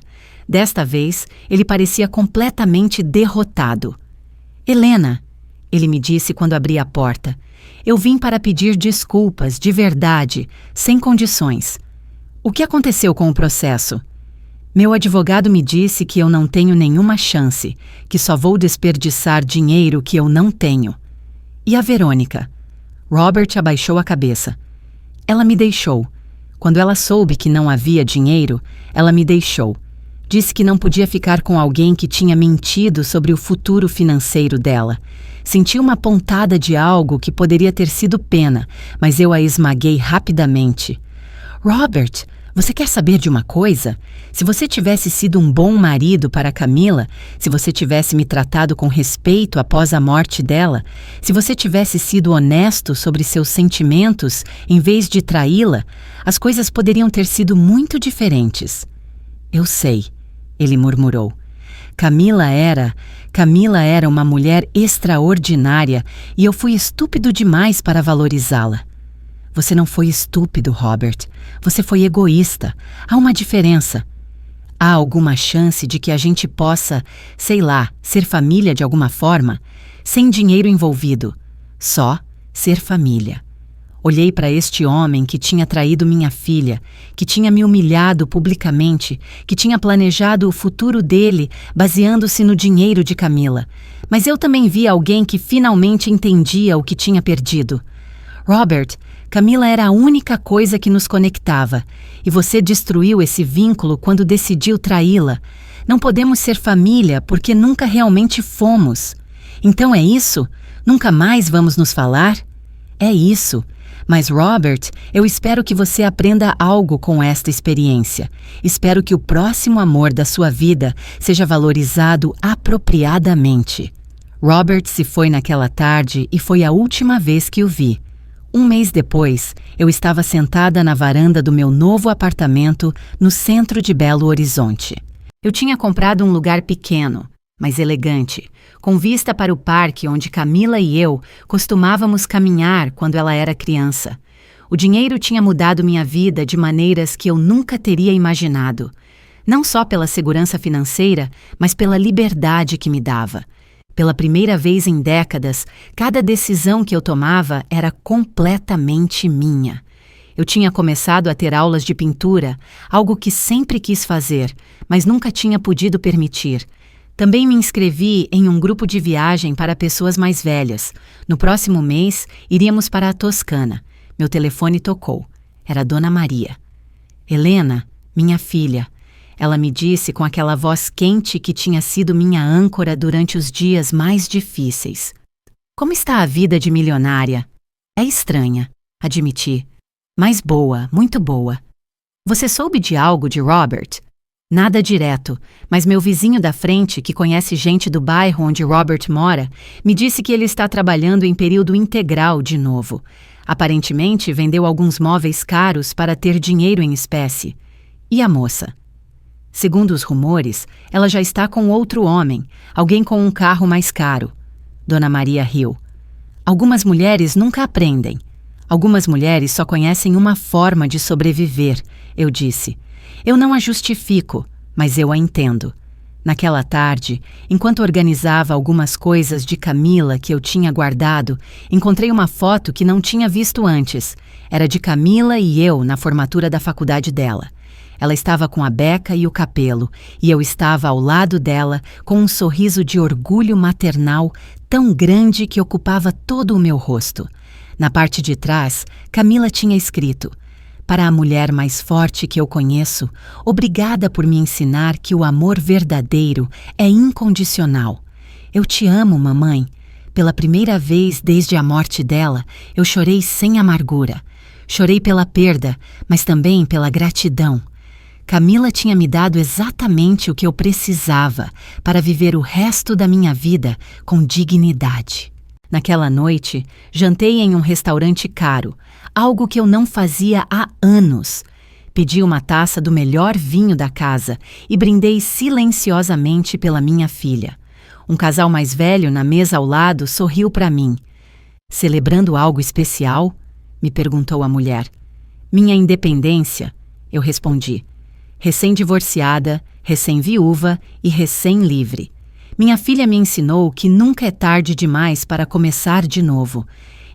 Speaker 1: Desta vez, ele parecia completamente derrotado. Helena, ele me disse quando abri a porta, eu vim para pedir desculpas, de verdade, sem condições. O que aconteceu com o processo? Meu advogado me disse que eu não tenho nenhuma chance, que só vou desperdiçar dinheiro que eu não tenho. E a Verônica? Robert abaixou a cabeça. Ela me deixou. Quando ela soube que não havia dinheiro, ela me deixou. Disse que não podia ficar com alguém que tinha mentido sobre o futuro financeiro dela. Senti uma pontada de algo que poderia ter sido pena, mas eu a esmaguei rapidamente. Robert, você quer saber de uma coisa? Se você tivesse sido um bom marido para Camila, se você tivesse me tratado com respeito após a morte dela, se você tivesse sido honesto sobre seus sentimentos em vez de traí-la, as coisas poderiam ter sido muito diferentes. Eu sei, ele murmurou. Camila era uma mulher extraordinária e eu fui estúpido demais para valorizá-la. Você não foi estúpido, Robert. Você foi egoísta. Há uma diferença. Há alguma chance de que a gente possa, sei lá, ser família de alguma forma? Sem dinheiro envolvido. Só ser família. Olhei para este homem que tinha traído minha filha, que tinha me humilhado publicamente, que tinha planejado o futuro dele baseando-se no dinheiro de Camila. Mas eu também vi alguém que finalmente entendia o que tinha perdido. Robert, Camila era a única coisa que nos conectava, e você destruiu esse vínculo quando decidiu traí-la. Não podemos ser família porque nunca realmente fomos. Então é isso? Nunca mais vamos nos falar? É isso. Mas, Robert, eu espero que você aprenda algo com esta experiência. Espero que o próximo amor da sua vida seja valorizado apropriadamente. Robert se foi naquela tarde e foi a última vez que o vi. Um mês depois, eu estava sentada na varanda do meu novo apartamento no centro de Belo Horizonte. Eu tinha comprado um lugar pequeno, mas elegante, com vista para o parque onde Camila e eu costumávamos caminhar quando ela era criança. O dinheiro tinha mudado minha vida de maneiras que eu nunca teria imaginado. Não só pela segurança financeira, mas pela liberdade que me dava. Pela primeira vez em décadas, cada decisão que eu tomava era completamente minha. Eu tinha começado a ter aulas de pintura, algo que sempre quis fazer, mas nunca tinha podido permitir. Também me inscrevi em um grupo de viagem para pessoas mais velhas. No próximo mês, iríamos para a Toscana. Meu telefone tocou. Era Dona Maria. Helena, minha filha. Ela me disse com aquela voz quente que tinha sido minha âncora durante os dias mais difíceis. Como está a vida de milionária? É estranha, admiti. Mas boa, muito boa. Você soube de algo de Robert? Nada direto, mas meu vizinho da frente, que conhece gente do bairro onde Robert mora, me disse que ele está trabalhando em período integral de novo. Aparentemente, vendeu alguns móveis caros para ter dinheiro em espécie. E a moça? Segundo os rumores, ela já está com outro homem, alguém com um carro mais caro. Dona Maria riu. Algumas mulheres nunca aprendem. Algumas mulheres só conhecem uma forma de sobreviver, eu disse. Eu não a justifico, mas eu a entendo. Naquela tarde, enquanto organizava algumas coisas de Camila que eu tinha guardado, encontrei uma foto que não tinha visto antes. Era de Camila e eu na formatura da faculdade dela. Ela estava com a Beca e o Capelo, e eu estava ao lado dela com um sorriso de orgulho maternal tão grande que ocupava todo o meu rosto. Na parte de trás, Camila tinha escrito: "Para a mulher mais forte que eu conheço, obrigada por me ensinar que o amor verdadeiro é incondicional. Eu te amo, mamãe. Pela primeira vez desde a morte dela, eu chorei sem amargura. Chorei pela perda, mas também pela gratidão. Camila tinha me dado exatamente o que eu precisava para viver o resto da minha vida com dignidade." Naquela noite, jantei em um restaurante caro, algo que eu não fazia há anos. Pedi uma taça do melhor vinho da casa e brindei silenciosamente pela minha filha. Um casal mais velho na mesa ao lado sorriu para mim. "Celebrando algo especial?" me perguntou a mulher. "Minha independência", eu respondi. Recém-divorciada, recém-viúva e recém-livre. Minha filha me ensinou que nunca é tarde demais para começar de novo.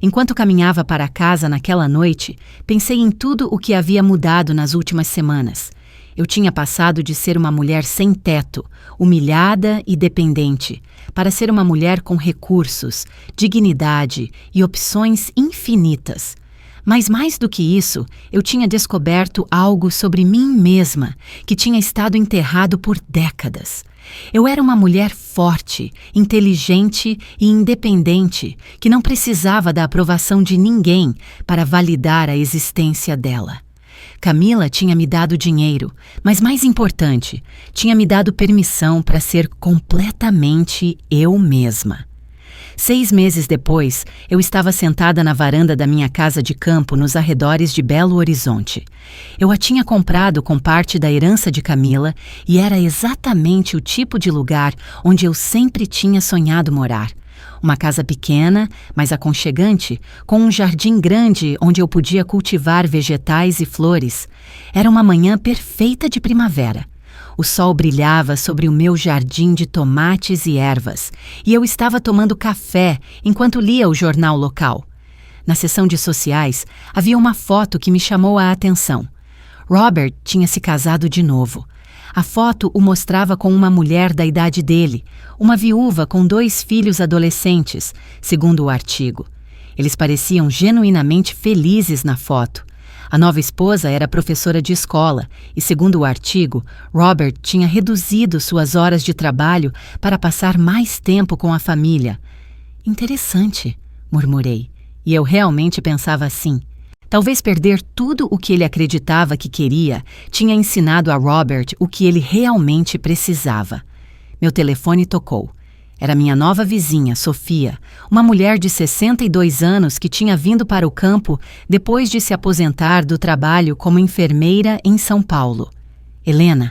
Speaker 1: Enquanto caminhava para casa naquela noite, pensei em tudo o que havia mudado nas últimas semanas. Eu tinha passado de ser uma mulher sem teto, humilhada e dependente, para ser uma mulher com recursos, dignidade e opções infinitas. Mas mais do que isso, eu tinha descoberto algo sobre mim mesma que tinha estado enterrado por décadas. Eu era uma mulher forte, inteligente e independente, que não precisava da aprovação de ninguém para validar a existência dela. Camila tinha me dado dinheiro, mas mais importante, tinha me dado permissão para ser completamente eu mesma. 6 meses depois, eu estava sentada na varanda da minha casa de campo nos arredores de Belo Horizonte. Eu a tinha comprado com parte da herança de Camila e era exatamente o tipo de lugar onde eu sempre tinha sonhado morar. Uma casa pequena, mas aconchegante, com um jardim grande onde eu podia cultivar vegetais e flores. Era uma manhã perfeita de primavera. O sol brilhava sobre o meu jardim de tomates e ervas, e eu estava tomando café enquanto lia o jornal local. Na seção de sociais, havia uma foto que me chamou a atenção. Robert tinha se casado de novo. A foto o mostrava com uma mulher da idade dele, uma viúva com 2 filhos adolescentes, segundo o artigo. Eles pareciam genuinamente felizes na foto. A nova esposa era professora de escola e, segundo o artigo, Robert tinha reduzido suas horas de trabalho para passar mais tempo com a família. "Interessante", murmurei, e eu realmente pensava assim. Talvez perder tudo o que ele acreditava que queria tinha ensinado a Robert o que ele realmente precisava. Meu telefone tocou. Era minha nova vizinha, Sofia, uma mulher de 62 anos que tinha vindo para o campo depois de se aposentar do trabalho como enfermeira em São Paulo. "Helena",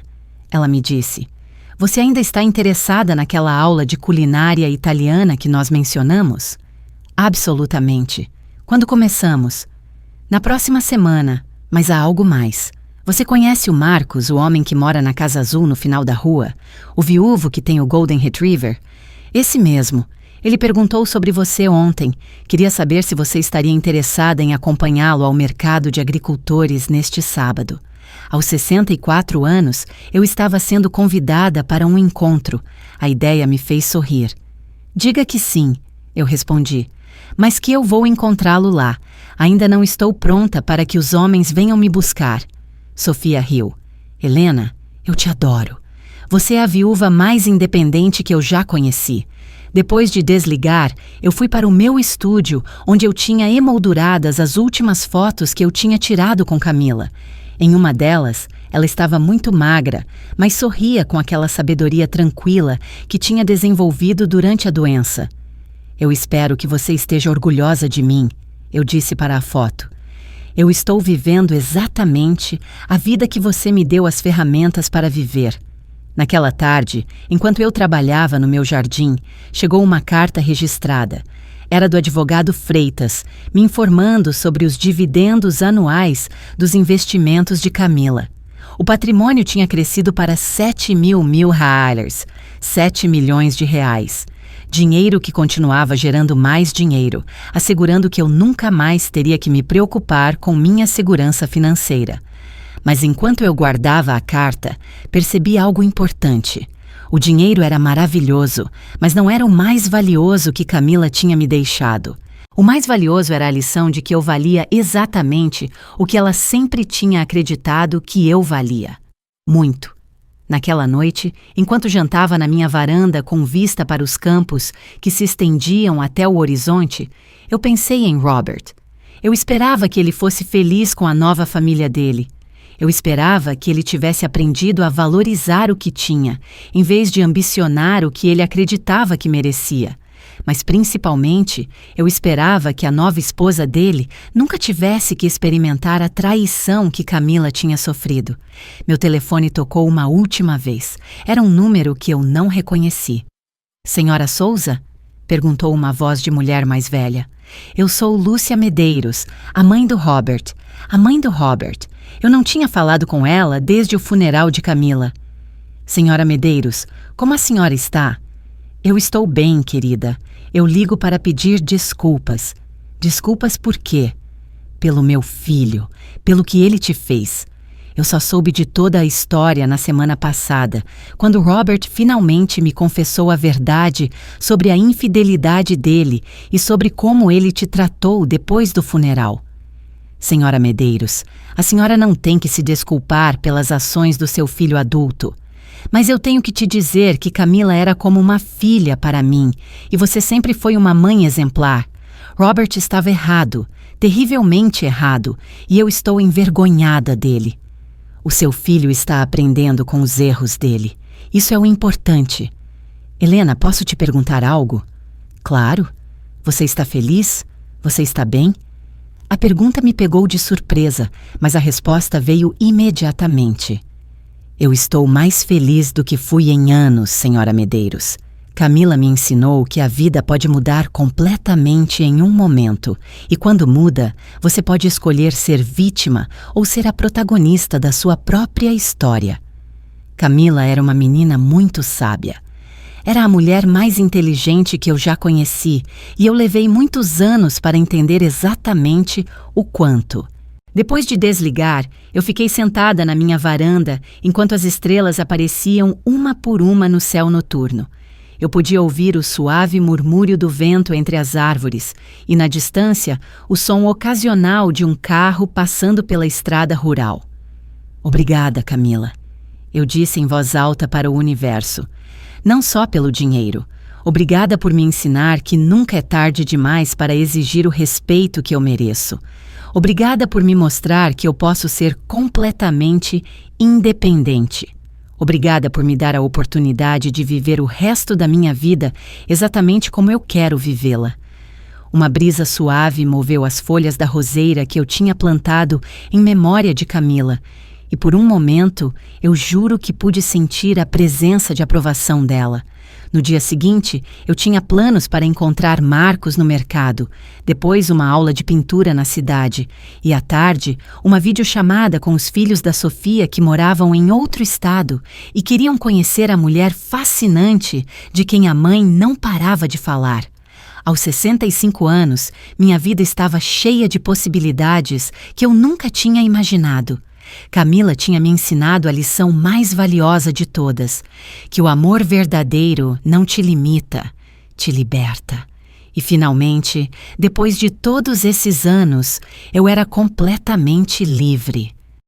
Speaker 1: ela me disse, "você ainda está interessada naquela aula de culinária italiana que nós mencionamos?" "Absolutamente. Quando começamos?" "Na próxima semana, mas há algo mais. Você conhece o Marcos, o homem que mora na Casa Azul no final da rua? O viúvo que tem o Golden Retriever?" "Esse mesmo. Ele perguntou sobre você ontem. Queria saber se você estaria interessada em acompanhá-lo ao mercado de agricultores neste sábado. Aos 64 anos, eu estava sendo convidada para um encontro. A ideia me fez sorrir. "Diga que sim", eu respondi, "mas que eu vou encontrá-lo lá. Ainda não estou pronta para que os homens venham me buscar." Sofia riu. "Helena, eu te adoro. Você é a viúva mais independente que eu já conheci. Depois de desligar, eu fui para o meu estúdio, onde eu tinha emolduradas as últimas fotos que eu tinha tirado com Camila. Em uma delas, ela estava muito magra, mas sorria com aquela sabedoria tranquila que tinha desenvolvido durante a doença. Eu espero que você esteja orgulhosa de mim, eu disse para a foto. Eu estou vivendo exatamente a vida que você me deu as ferramentas para viver. Naquela tarde, enquanto eu trabalhava no meu jardim, chegou uma carta registrada. Era do advogado Freitas, me informando sobre os dividendos anuais dos investimentos de Camila. O patrimônio tinha crescido para 7.000 reais, 7 milhões de reais. Dinheiro que continuava gerando mais dinheiro, assegurando que eu nunca mais teria que me preocupar com minha segurança financeira. Mas enquanto eu guardava a carta, percebi algo importante. O dinheiro era maravilhoso, mas não era o mais valioso que Camila tinha me deixado. O mais valioso era a lição de que eu valia exatamente o que ela sempre tinha acreditado que eu valia. Muito. Naquela noite, enquanto jantava na minha varanda com vista para os campos que se estendiam até o horizonte, eu pensei em Robert. Eu esperava que ele fosse feliz com a nova família dele. Eu esperava que ele tivesse aprendido a valorizar o que tinha, em vez de ambicionar o que ele acreditava que merecia. Mas, principalmente, eu esperava que a nova esposa dele nunca tivesse que experimentar a traição que Camila tinha sofrido. Meu telefone tocou uma última vez. Era um número que eu não reconheci. Senhora Souza? Perguntou uma voz de mulher mais velha. Eu sou Lúcia Medeiros, a mãe do Robert. A mãe do Robert. Eu não tinha falado com ela desde o funeral de Camila. Senhora Medeiros, como a senhora está? Eu estou bem, querida. Eu ligo para pedir desculpas. Desculpas por quê? Pelo meu filho, pelo que ele te fez. Eu só soube de toda a história na semana passada, quando Robert finalmente me confessou a verdade sobre a infidelidade dele e sobre como ele te tratou depois do funeral. Senhora Medeiros, a senhora não tem que se desculpar pelas ações do seu filho adulto. Mas eu tenho que te dizer que Camila era como uma filha para mim, e você sempre foi uma mãe exemplar. Robert estava errado, terrivelmente errado, e eu estou envergonhada dele. O seu filho está aprendendo com os erros dele. Isso é o importante. Helena, posso te perguntar algo? Claro. Você está feliz? Você está bem? A pergunta me pegou de surpresa, mas a resposta veio imediatamente. Eu estou mais feliz do que fui em anos, senhora Medeiros. Camila me ensinou que a vida pode mudar completamente em um momento, e quando muda, você pode escolher ser vítima ou ser a protagonista da sua própria história. Camila era uma menina muito sábia. Era a mulher mais inteligente que eu já conheci, e eu levei muitos anos para entender exatamente o quanto. Depois de desligar, eu fiquei sentada na minha varanda enquanto as estrelas apareciam uma por uma no céu noturno. Eu podia ouvir o suave murmúrio do vento entre as árvores e, na distância, o som ocasional de um carro passando pela estrada rural. Obrigada, Camila. Eu disse em voz alta para o universo. Não só pelo dinheiro. Obrigada por me ensinar que nunca é tarde demais para exigir o respeito que eu mereço. Obrigada por me mostrar que eu posso ser completamente independente. Obrigada por me dar a oportunidade de viver o resto da minha vida exatamente como eu quero vivê-la. Uma brisa suave moveu as folhas da roseira que eu tinha plantado em memória de Camila, e por um momento eu juro que pude sentir a presença de aprovação dela. No dia seguinte, eu tinha planos para encontrar Marcos no mercado, depois uma aula de pintura na cidade, e à tarde, uma videochamada com os filhos da Sofia que moravam em outro estado e queriam conhecer a mulher fascinante de quem a mãe não parava de falar. Aos 65 anos, minha vida estava cheia de possibilidades que eu nunca tinha imaginado. Camila tinha me ensinado a lição mais valiosa de todas, que o amor verdadeiro não te limita, te liberta. E finalmente, depois de todos esses anos, eu era completamente livre.